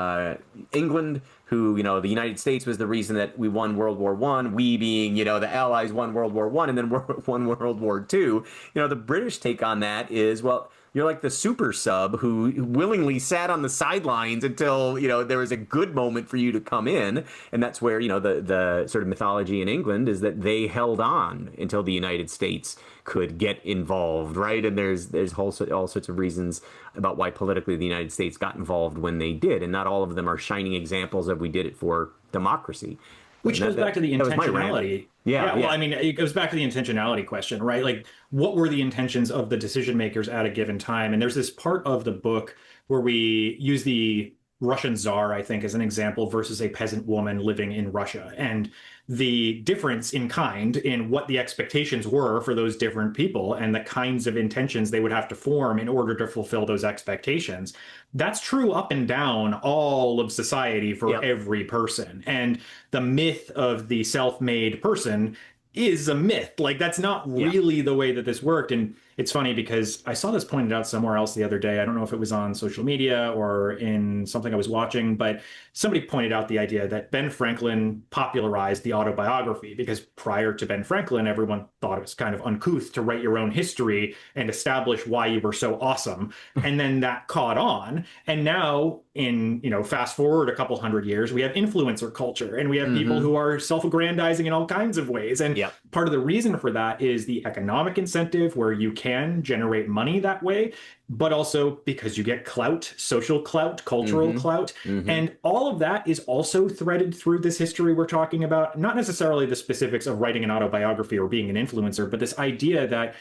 England, who, the United States was the reason that we won World War I, we being, the Allies won World War I and then won World War II, the British take on that is, well, you're like the super sub who willingly sat on the sidelines until, there was a good moment for you to come in. And that's where, the sort of mythology in England is that they held on until the United States could get involved, right? And there's all sorts of reasons about why politically the United States got involved when they did. And not all of them are shining examples of we did it for democracy. Which goes back to the intentionality. Yeah. Well, I mean, it goes back to the intentionality question, right? Like, what were the intentions of the decision makers at a given time? And there's this part of the book where we use the Russian Tsar, I think, as an example versus a peasant woman living in Russia. And the difference in kind in what the expectations were for those different people and the kinds of intentions they would have to form in order to fulfill those expectations. That's true up and down all of society for every person. And the myth of the self-made person is a myth. Like, that's not really the way that this worked. And it's funny because I saw this pointed out somewhere else the other day. I don't know if it was on social media or in something I was watching, but somebody pointed out the idea that Ben Franklin popularized the autobiography because prior to Ben Franklin, everyone thought it was kind of uncouth to write your own history and establish why you were so awesome. And then that caught on. And now in, fast forward a couple hundred years, we have influencer culture and we have people who are self-aggrandizing in all kinds of ways. And part of the reason for that is the economic incentive where you can generate money that way, but also because you get clout, social clout, cultural clout. And all of that is also threaded through this history we're talking about, not necessarily the specifics of writing an autobiography or being an influencer, but this idea that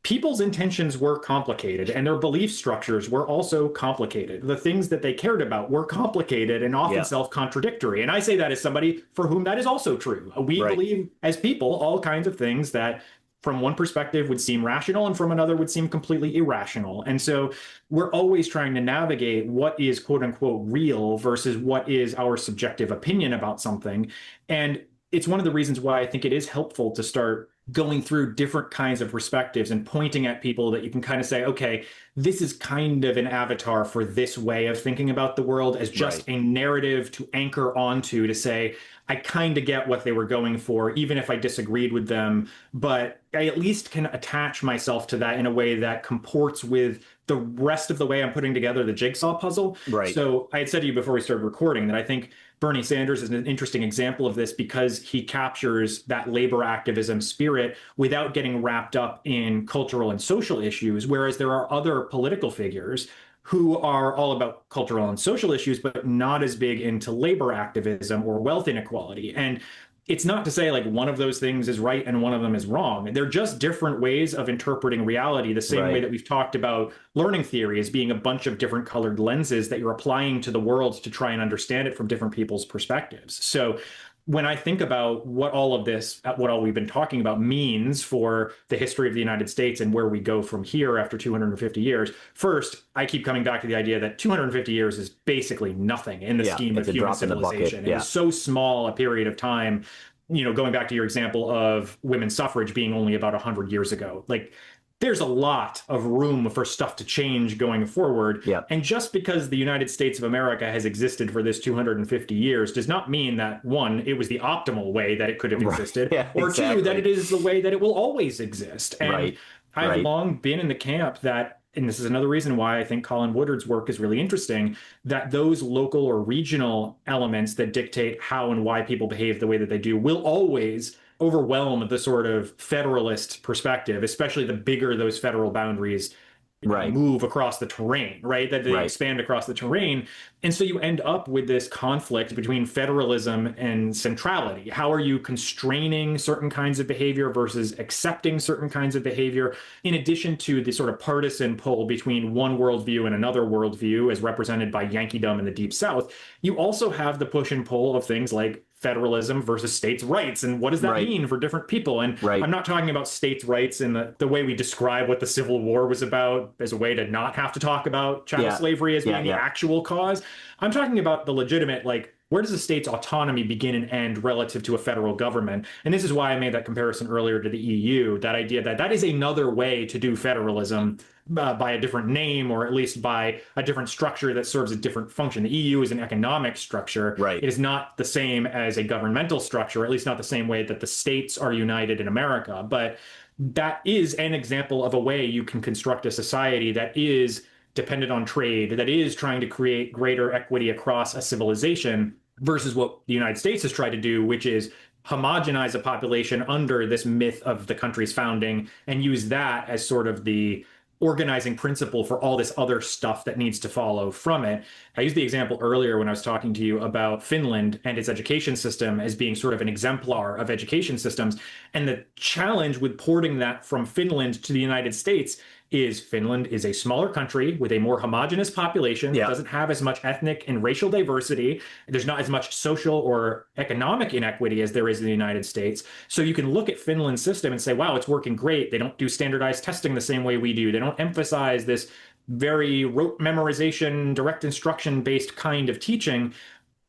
people's intentions were complicated and their belief structures were also complicated. The things that they cared about were complicated and often self-contradictory. And I say that as somebody for whom that is also true. We believe as people all kinds of things that from one perspective would seem rational and from another would seem completely irrational. And so we're always trying to navigate what is quote unquote real versus what is our subjective opinion about something. And it's one of the reasons why I think it is helpful to start going through different kinds of perspectives and pointing at people that you can kind of say, okay, this is kind of an avatar for this way of thinking about the world as just a narrative to anchor onto to say, I kind of get what they were going for, even if I disagreed with them, but I at least can attach myself to that in a way that comports with the rest of the way I'm putting together the jigsaw puzzle. So I had said to you before we started recording that I think Bernie Sanders is an interesting example of this because he captures that labor activism spirit without getting wrapped up in cultural and social issues, whereas there are other political figures who are all about cultural and social issues, but not as big into labor activism or wealth inequality. And it's not to say like one of those things is right and one of them is wrong. They're just different ways of interpreting reality, the same way that we've talked about learning theory as being a bunch of different colored lenses that you're applying to the world to try and understand it from different people's perspectives. So when I think about what all of this, what all we've been talking about means for the history of the United States and where we go from here after 250 years, first, I keep coming back to the idea that 250 years is basically nothing in the scheme of human civilization. It was so small a period of time, going back to your example of women's suffrage being only about 100 years ago. Like, there's a lot of room for stuff to change going forward. And just because the United States of America has existed for this 250 years does not mean that, one, it was the optimal way that it could have existed, or two, that it is the way that it will always exist. And I've long been in the camp that, and this is another reason why I think Colin Woodard's work is really interesting, that those local or regional elements that dictate how and why people behave the way that they do will always overwhelm the sort of federalist perspective, especially the bigger those federal boundaries move across the terrain, that they expand across the terrain. And so you end up with this conflict between federalism and centrality. How are you constraining certain kinds of behavior versus accepting certain kinds of behavior, in addition to the sort of partisan pull between one worldview and another worldview as represented by Yankeedom in the Deep South? You also have the push and pull of things like federalism versus states' rights. And what does that mean for different people? And I'm not talking about states' rights in the way we describe what the Civil War was about as a way to not have to talk about chattel slavery as being the actual cause. I'm talking about the legitimate, like, where does a state's autonomy begin and end relative to a federal government? And this is why I made that comparison earlier to the EU, that idea that that is another way to do federalism by a different name, or at least by a different structure that serves a different function. The EU is an economic structure. It is not the same as a governmental structure, at least not the same way that the states are united in America. But that is an example of a way you can construct a society that is dependent on trade, that is trying to create greater equity across a civilization, versus what the United States has tried to do, which is homogenize a population under this myth of the country's founding and use that as sort of the organizing principle for all this other stuff that needs to follow from it. I used the example earlier when I was talking to you about Finland and its education system as being sort of an exemplar of education systems. And the challenge with porting that from Finland to the United States is Finland is a smaller country with a more homogenous population that doesn't have as much ethnic and racial diversity. There's not as much social or economic inequity as there is in the United States. So you can look at Finland's system and say, wow, it's working great. They don't do standardized testing the same way we do. They don't emphasize this very rote memorization, direct instruction based kind of teaching.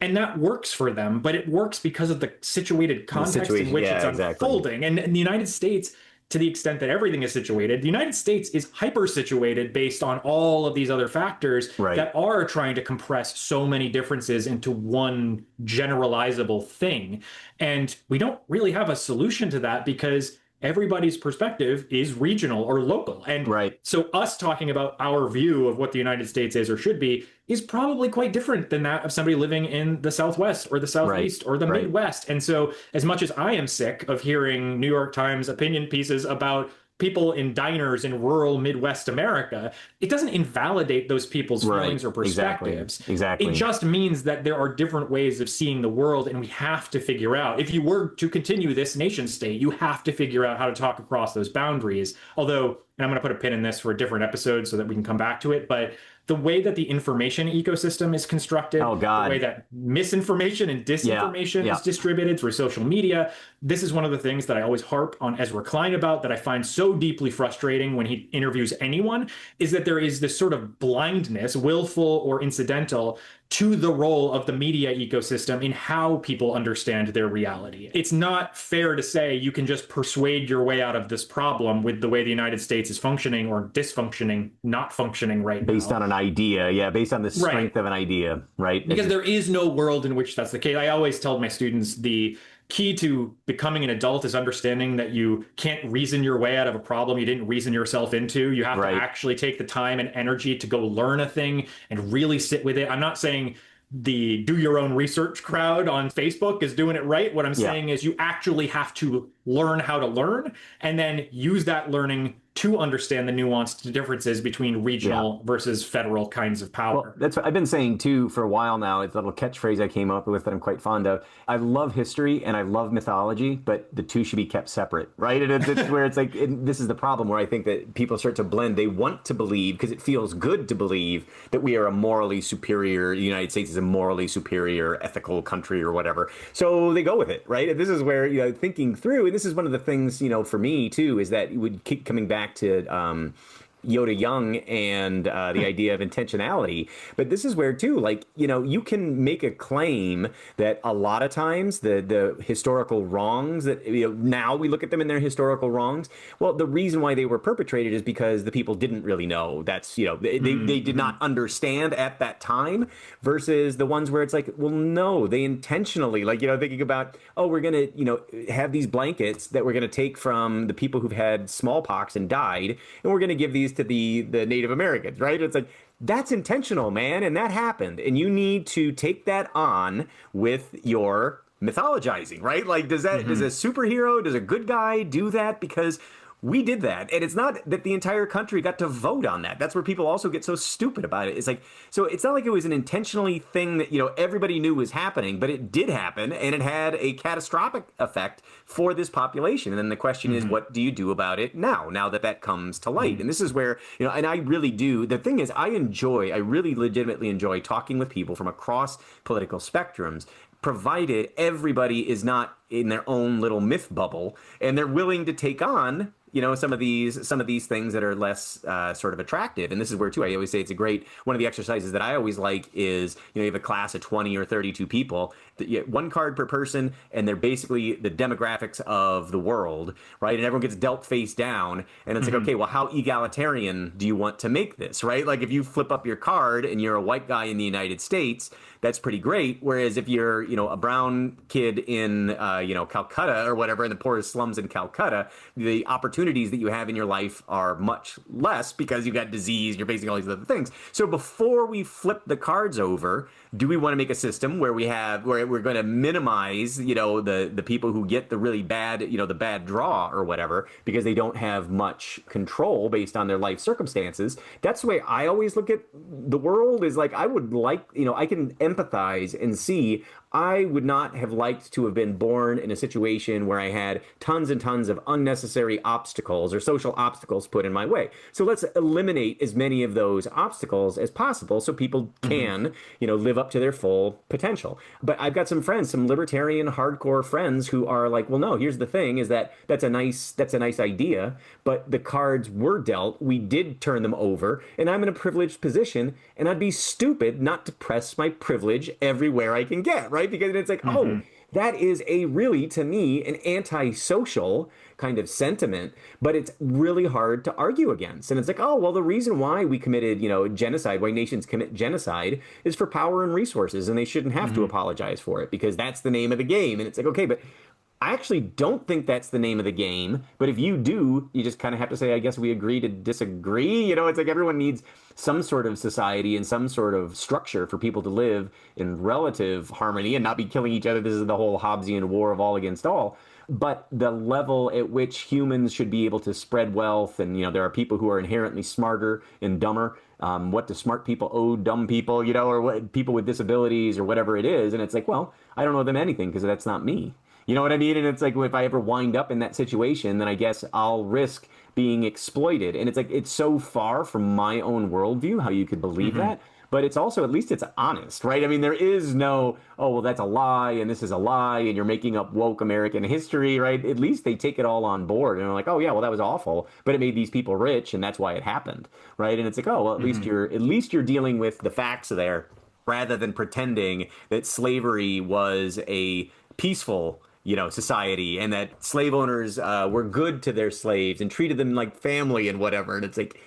And that works for them, but it works because of the situated context in which it's unfolding. And in the United States, to the extent that everything is situated, the United States is hyper situated based on all of these other factors that are trying to compress so many differences into one generalizable thing. And we don't really have a solution to that because everybody's perspective is regional or local. And so us talking about our view of what the United States is or should be is probably quite different than that of somebody living in the Southwest or the Southeast or the Midwest. And so as much as I am sick of hearing New York Times opinion pieces about people in diners in rural Midwest America, it doesn't invalidate those people's feelings or perspectives. Exactly. It just means that there are different ways of seeing the world, and we have to figure out, if you were to continue this nation state, you have to figure out how to talk across those boundaries. Although, and I'm going to put a pin in this for a different episode so that we can come back to it, but the way that the information ecosystem is constructed, the way that misinformation and disinformation is distributed through social media, this is one of the things that I always harp on Ezra Klein about, that I find so deeply frustrating when he interviews anyone, is that there is this sort of blindness, willful or incidental, to the role of the media ecosystem in how people understand their reality. It's not fair to say you can just persuade your way out of this problem with the way the United States is functioning or dysfunctioning, not functioning right now. Based on an idea, based on the strength of an idea, right? Because there is no world in which that's the case. I always tell my students the key to becoming an adult is understanding that you can't reason your way out of a problem you didn't reason yourself into. You have to actually take the time and energy to go learn a thing and really sit with it. I'm not saying the do your own research crowd on Facebook is doing it right. What I'm saying is you actually have to learn how to learn and then use that learning to understand the nuanced differences between regional versus federal kinds of power. Well, that's what I've been saying too for a while now. It's a little catchphrase I came up with that I'm quite fond of. I love history and I love mythology, but the two should be kept separate, right? And it's where it's like, this is the problem where I think that people start to blend. They want to believe, because it feels good to believe, that we are a morally superior, the United States is a morally superior ethical country or whatever. So they go with it, right? And this is where, thinking through, and this is one of the things, for me too, is that it would keep coming back to Yoda Young and the idea of intentionality. But this is where too, you can make a claim that a lot of times the historical wrongs that, now we look at them in their historical wrongs. Well, the reason why they were perpetrated is because the people didn't really know. That's, they did not understand at that time, versus the ones where it's like, well, no, they intentionally, thinking about, oh, we're going to, have these blankets that we're going to take from the people who've had smallpox and died, and we're going to give these to the Native Americans, right? It's like, that's intentional, man, and that happened. And you need to take that on with your mythologizing, right? Like, does a superhero, does a good guy do that? Because we did that. And it's not that the entire country got to vote on that. That's where people also get so stupid about it. It's like, so it's not like it was an intentionally thing that, everybody knew was happening, but it did happen, and it had a catastrophic effect for this population. And then the question is, what do you do about it now that comes to light? And this is where, and I really do. The thing is, I really legitimately enjoy talking with people from across political spectrums, provided everybody is not in their own little myth bubble and they're willing to take on some of these things that are less sort of attractive. And this is where too, I always say it's a great, one of the exercises that I always like is, you have a class of 20 or 32 people, you get one card per person, and they're basically the demographics of the world, right? And everyone gets dealt face down, and it's like, okay, well, how egalitarian do you want to make this, right? Like, if you flip up your card and you're a white guy in the United States, that's pretty great. Whereas if you're, a brown kid in, Calcutta or whatever, in the poorest slums in Calcutta, the opportunities that you have in your life are much less because you've got disease, you're facing all these other things. So before we flip the cards over, do we want to make a system where we're going to minimize, the people who get the really bad, the bad draw or whatever, because they don't have much control based on their life circumstances? That's the way I always look at the world, is like, I would like, I can empathize and see, I would not have liked to have been born in a situation where I had tons and tons of unnecessary obstacles or social obstacles put in my way. So let's eliminate as many of those obstacles as possible so people can, live up to their full potential. But I've got some friends, some libertarian hardcore friends who are like, well, no, here's the thing, is that that's a nice idea, but the cards were dealt, we did turn them over, and I'm in a privileged position, and I'd be stupid not to press my privilege everywhere I can get, right? Because it's like, oh, that is a really, to me, an antisocial kind of sentiment, but it's really hard to argue against. And it's like, oh, well, the reason why we committed, genocide, why nations commit genocide is for power and resources, and they shouldn't have to apologize for it because that's the name of the game. And it's like, okay, but I actually don't think that's the name of the game. But if you do, you just kind of have to say, I guess we agree to disagree. It's like everyone needs some sort of society and some sort of structure for people to live in relative harmony and not be killing each other. This is the whole Hobbesian war of all against all. But the level at which humans should be able to spread wealth, and there are people who are inherently smarter and dumber. What do smart people owe dumb people, or what people with disabilities or whatever it is? And it's like, well, I don't owe them anything because that's not me. You know what I mean? And it's like, if I ever wind up in that situation, then I guess I'll risk being exploited. And it's like, it's so far from my own worldview how you could believe that. But it's also, at least it's honest, right? I mean, there is no, oh, well, that's a lie, and this is a lie, and you're making up woke American history, right? At least they take it all on board, and they're like, oh, yeah, well, that was awful, but it made these people rich, and that's why it happened, right? And it's like, oh, well, at least you're dealing with the facts there, rather than pretending that slavery was a peaceful society, and that slave owners were good to their slaves and treated them like family and whatever. And it's like,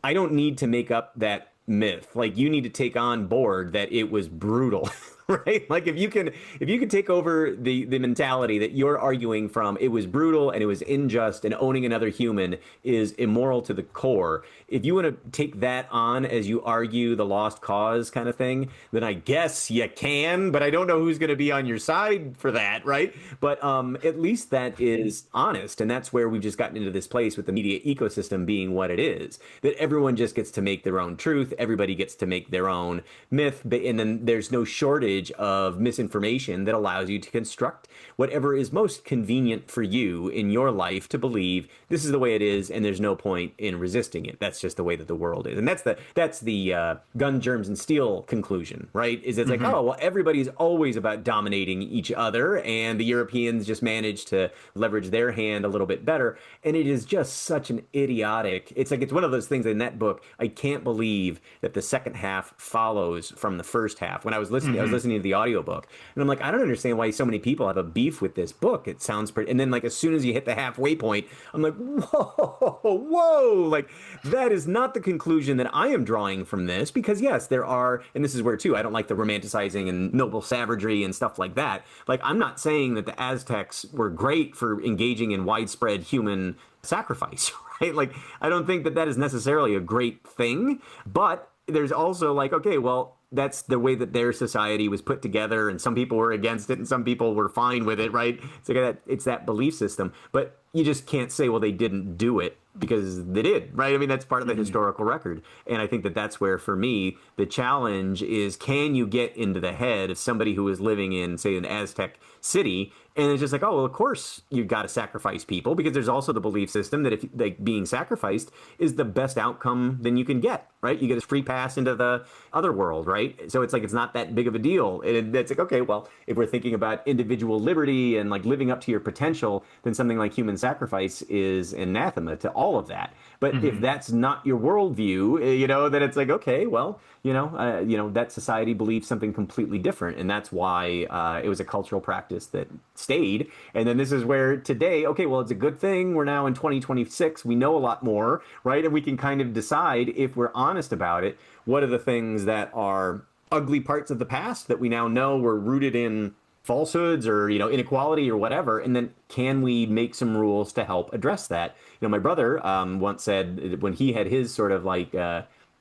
I don't need to make up that myth. Like, you need to take on board that it was brutal. Right? Like, if you can take over the mentality that you're arguing from, it was brutal and it was unjust and owning another human is immoral to the core. If you want to take that on as you argue the lost cause kind of thing, then I guess you can, but I don't know who's going to be on your side for that, right? But at least that is honest, and that's where we've just gotten into this place with the media ecosystem being what it is, that everyone just gets to make their own truth, everybody gets to make their own myth, and then there's no shortage of misinformation that allows you to construct whatever is most convenient for you in your life to believe this is the way it is, and there's no point in resisting it. That's just the way that the world is. And that's the gun, germs, and steel conclusion, right? Is it's like, oh, well, everybody's always about dominating each other, and the Europeans just managed to leverage their hand a little bit better. And it is just such an idiotic, it's like, it's one of those things in that book, I can't believe that the second half follows from the first half. When I was listening to the audiobook, and I'm like, I don't understand why so many people have a beef with this book. It sounds pretty, and then like as soon as you hit the halfway point, I'm like, whoa, like that is not the conclusion that I am drawing from this, because yes, there are, and this is where too, I don't like the romanticizing and noble savagery and stuff like that. Like, I'm not saying that the Aztecs were great for engaging in widespread human sacrifice, right? Like, I don't think that is necessarily a great thing, but there's also like, okay, well, that's the way that their society was put together, and some people were against it and some people were fine with it, right? It's like it's that belief system. But you just can't say, well, they didn't do it, because they did, right? I mean, that's part of the historical record. And I think that that's where, for me, the challenge is, can you get into the head of somebody who is living in, say, an Aztec city, and it's just like, oh, well, of course you've got to sacrifice people, because there's also the belief system that if like being sacrificed is the best outcome then you can get, right? You get a free pass into the other world, right? So it's like, it's not that big of a deal. And it's like, okay, well, if we're thinking about individual liberty and like living up to your potential, then something like human sacrifice is anathema to all of that. But if that's not your worldview, then it's like, okay, well, that society believes something completely different. And that's why it was a cultural practice that stayed. And then this is where today, okay, well, it's a good thing. We're now in 2026. We know a lot more, right? And we can kind of decide, if we're honest about it, what are the things that are ugly parts of the past that we now know were rooted in falsehoods or, inequality or whatever. And then can we make some rules to help address that? My brother once said, when he had his sort of like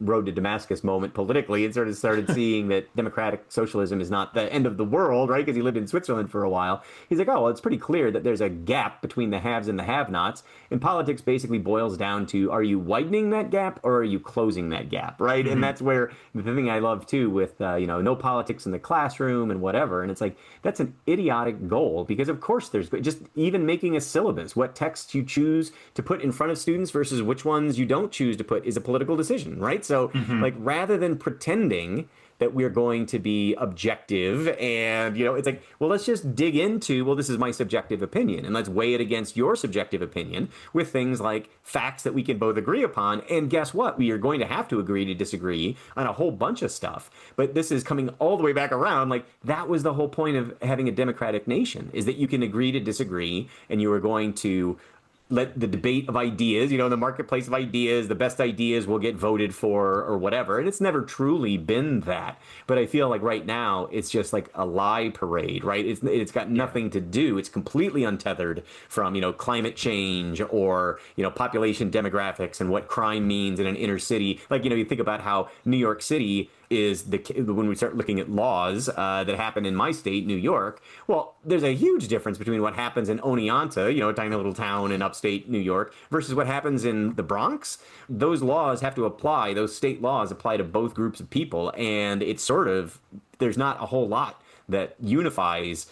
road to Damascus moment politically, and sort of started seeing that democratic socialism is not the end of the world, right? Because he lived in Switzerland for a while. He's like, oh, well, it's pretty clear that there's a gap between the haves and the have-nots. And politics basically boils down to, are you widening that gap or are you closing that gap, right? And that's where the thing I love too with, no politics in the classroom and whatever. And it's like, that's an idiotic goal, because of course there's just even making a syllabus, what texts you choose to put in front of students versus which ones you don't choose to put is a political decision, right? So like, rather than pretending that we're going to be objective. And, it's like, well, let's just dig into, well, this is my subjective opinion, and let's weigh it against your subjective opinion with things like facts that we can both agree upon. And guess what? We are going to have to agree to disagree on a whole bunch of stuff. But this is coming all the way back around. Like, that was the whole point of having a democratic nation, is that you can agree to disagree, and you are going to let the debate of ideas, the marketplace of ideas, the best ideas will get voted for or whatever. And it's never truly been that. But I feel like right now it's just like a lie parade, right? It's got nothing to do. It's completely untethered from, climate change or, population demographics and what crime means in an inner city. Like, you think about how New York City is when we start looking at laws that happen in my state, New York. Well, there's a huge difference between what happens in Oneonta, a tiny little town in upstate New York, versus what happens in the Bronx. Those laws have to apply. Those state laws apply to both groups of people, and it's there's not a whole lot that unifies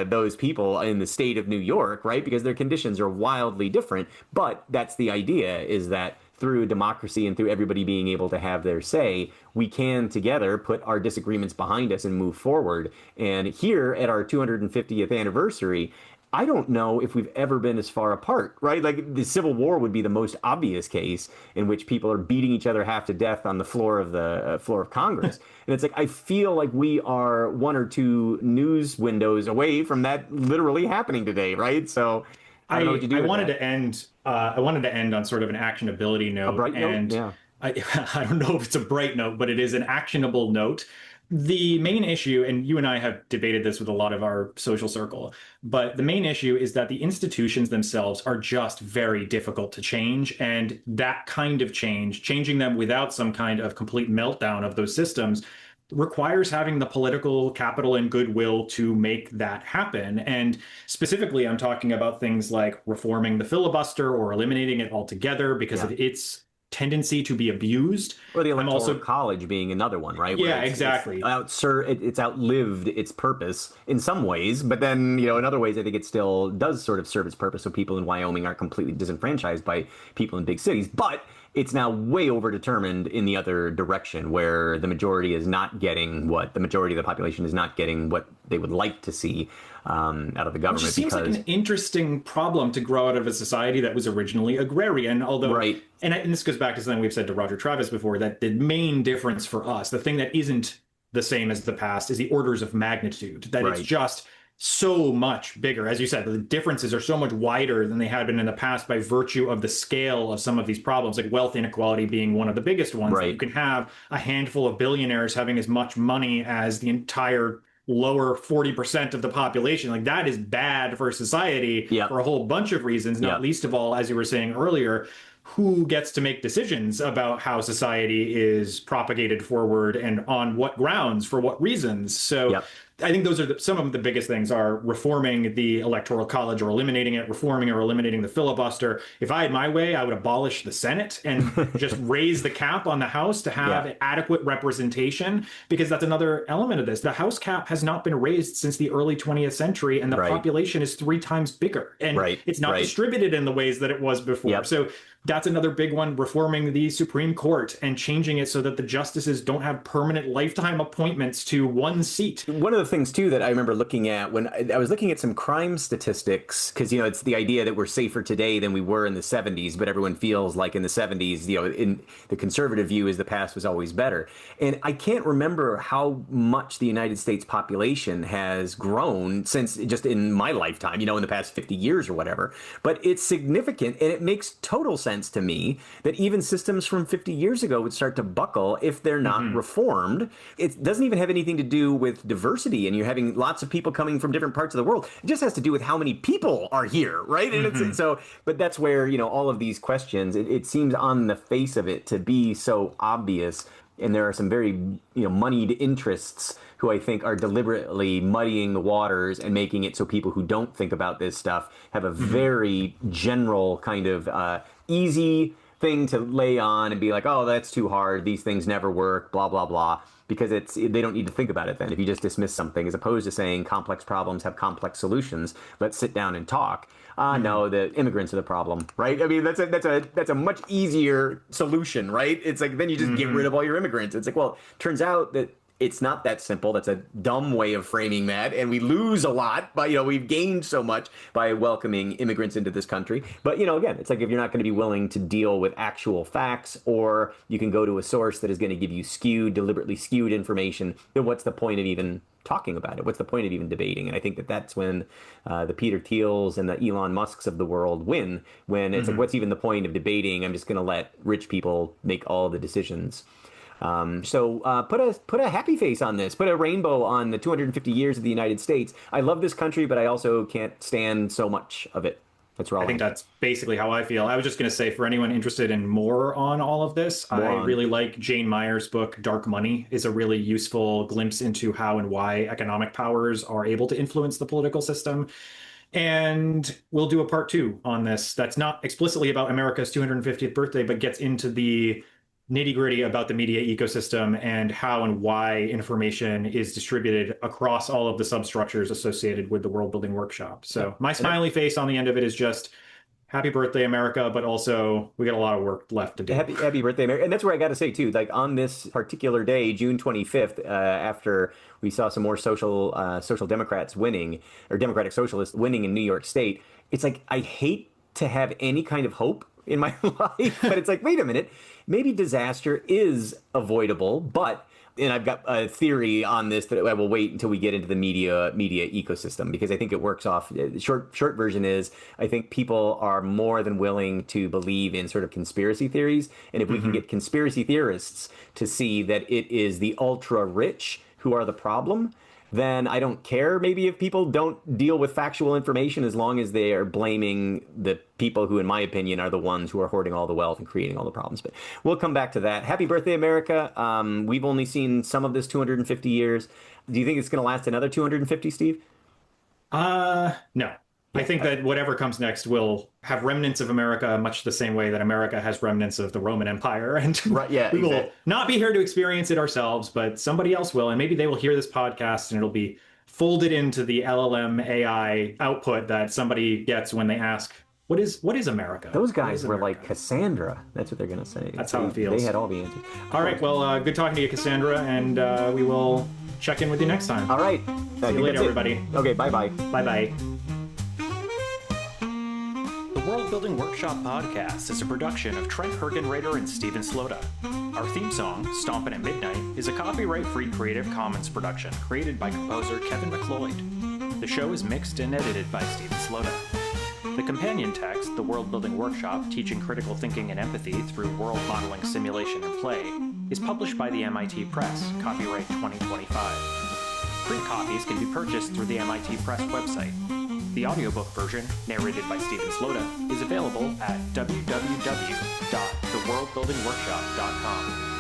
those people in the state of New York, right? Because their conditions are wildly different. But that's the idea, is that through democracy and through everybody being able to have their say, we can together put our disagreements behind us and move forward. And here at our 250th anniversary, I don't know if we've ever been as far apart, right? Like, the Civil War would be the most obvious case in which people are beating each other half to death on the floor of Congress. And it's like, I feel like we are one or two news windows away from that literally happening today, right? So I don't know what you do. I wanted to end on sort of an actionability note. A bright note? Yeah. I don't know if it's a bright note, but it is an actionable note. The main issue, and you and I have debated this with a lot of our social circle, but the main issue is that the institutions themselves are just very difficult to change. And that kind of changing them without some kind of complete meltdown of those systems, requires having the political capital and goodwill to make that happen. And specifically, I'm talking about things like reforming the filibuster or eliminating it altogether because of its tendency to be abused. Or the Electoral College being another one, right? Yeah, exactly. It's outlived its purpose in some ways, but then, in other ways, I think it still does sort of serve its purpose. So people in Wyoming aren't completely disenfranchised by people in big cities, but it's now way overdetermined in the other direction, where the majority of the population is not getting what they would like to see out of the government. Which seems like an interesting problem to grow out of a society that was originally agrarian, although, right. And this goes back to something we've said to Roger Travis before, that the main difference for us, the thing that isn't the same as the past, is the orders of magnitude, that It's just so much bigger. As you said, the differences are so much wider than they had been in the past by virtue of the scale of some of these problems, like wealth inequality being one of the biggest ones. Right. That you can have a handful of billionaires having as much money as the entire lower 40% of the population. Like, that is bad for society for a whole bunch of reasons, not least of all, as you were saying earlier, who gets to make decisions about how society is propagated forward and on what grounds, for what reasons. So I think those are some of the biggest things are reforming the Electoral College or eliminating it, reforming or eliminating the filibuster. If I had my way, I would abolish the Senate and just raise the cap on the House to have adequate representation, because that's another element of this. The House cap has not been raised since the early 20th century, and the population is 3 times bigger. And it's not distributed in the ways that it was before. So that's another big one, reforming the Supreme Court and changing it so that the justices don't have permanent lifetime appointments to one seat. One of the things, too, that I remember looking at when I was looking at some crime statistics, because, it's the idea that we're safer today than we were in the 70s, but everyone feels like in the 70s, in the conservative view is the past was always better. And I can't remember how much the United States population has grown since just in my lifetime, in the past 50 years or whatever. But it's significant, and it makes total sense to me that even systems from 50 years ago would start to buckle if they're not reformed. It doesn't even have anything to do with diversity, and you're having lots of people coming from different parts of the world. It just has to do with how many people are here, right? And but that's where, all of these questions, it seems on the face of it to be so obvious. And there are some very, moneyed interests who I think are deliberately muddying the waters and making it so people who don't think about this stuff have a very general kind of easy thing to lay on and be like, oh, that's too hard. These things never work, blah, blah, blah. Because they don't need to think about it then. If you just dismiss something, as opposed to saying complex problems have complex solutions, let's sit down and talk. No, the immigrants are the problem, right? I mean, that's a much easier solution, right? It's like, then you just get rid of all your immigrants. It's like, well, turns out that it's not that simple. That's a dumb way of framing that. And we lose a lot by, we've gained so much by welcoming immigrants into this country. But, again, it's like if you're not going to be willing to deal with actual facts, or you can go to a source that is going to give you deliberately skewed information, then what's the point of even talking about it? What's the point of even debating? And I think that that's when the Peter Thiels and the Elon Musks of the world win, when it's like, what's even the point of debating? I'm just going to let rich people make all the decisions. So put a happy face on this. Put a rainbow on the 250 years of the United States. I love this country, but I also can't stand so much of it. That's where I think that's basically how I feel. I was just going to say, for anyone interested in more on all of this, I really like Jane Meyer's book, Dark Money, is a really useful glimpse into how and why economic powers are able to influence the political system. And we'll do a part 2 on this. That's not explicitly about America's 250th birthday, but gets into the nitty-gritty about the media ecosystem and how and why information is distributed across all of the substructures associated with the World Building Workshop. So my smiley face on the end of it is just happy birthday, America, but also we got a lot of work left to do. Happy birthday, America. And that's where I got to say, too, like on this particular day, June 25th, after we saw some more social Democrats winning, or Democratic Socialists winning in New York State, it's like I hate to have any kind of hope in my life, but it's like, wait a minute, maybe disaster is avoidable, and I've got a theory on this that I will wait until we get into the media ecosystem, because I think it works off. The short version is, I think people are more than willing to believe in sort of conspiracy theories. And if we can get conspiracy theorists to see that it is the ultra rich who are the problem, then I don't care maybe if people don't deal with factual information, as long as they are blaming the people who, in my opinion, are the ones who are hoarding all the wealth and creating all the problems. But we'll come back to that. Happy birthday, America. We've only seen some of this 250 years. Do you think it's going to last another 250, Steve? No. I think that whatever comes next will have remnants of America, much the same way that America has remnants of the Roman Empire. And we will not be here to experience it ourselves, but somebody else will. And maybe they will hear this podcast and it'll be folded into the LLM AI output that somebody gets when they ask, what is America? Those guys were like Cassandra. That's what they're going to say. That's how it feels. They had all the answers. All right. Well, good talking to you, Cassandra. And we will check in with you next time. All right. See you later, everybody. Okay. Bye-bye. Bye-bye. The World Building Workshop podcast is a production of Trent Hergenrader and Steven Slota. Our theme song, Stompin' at Midnight, is a copyright-free Creative Commons production created by composer Kevin MacLeod. The show is mixed and edited by Steven Slota. The companion text, The World Building Workshop, Teaching Critical Thinking and Empathy Through World Modeling, Simulation, and Play, is published by the MIT Press, copyright 2025. Print copies can be purchased through the MIT Press website. The audiobook version, narrated by Steven Slota, is available at www.theworldbuildingworkshop.com.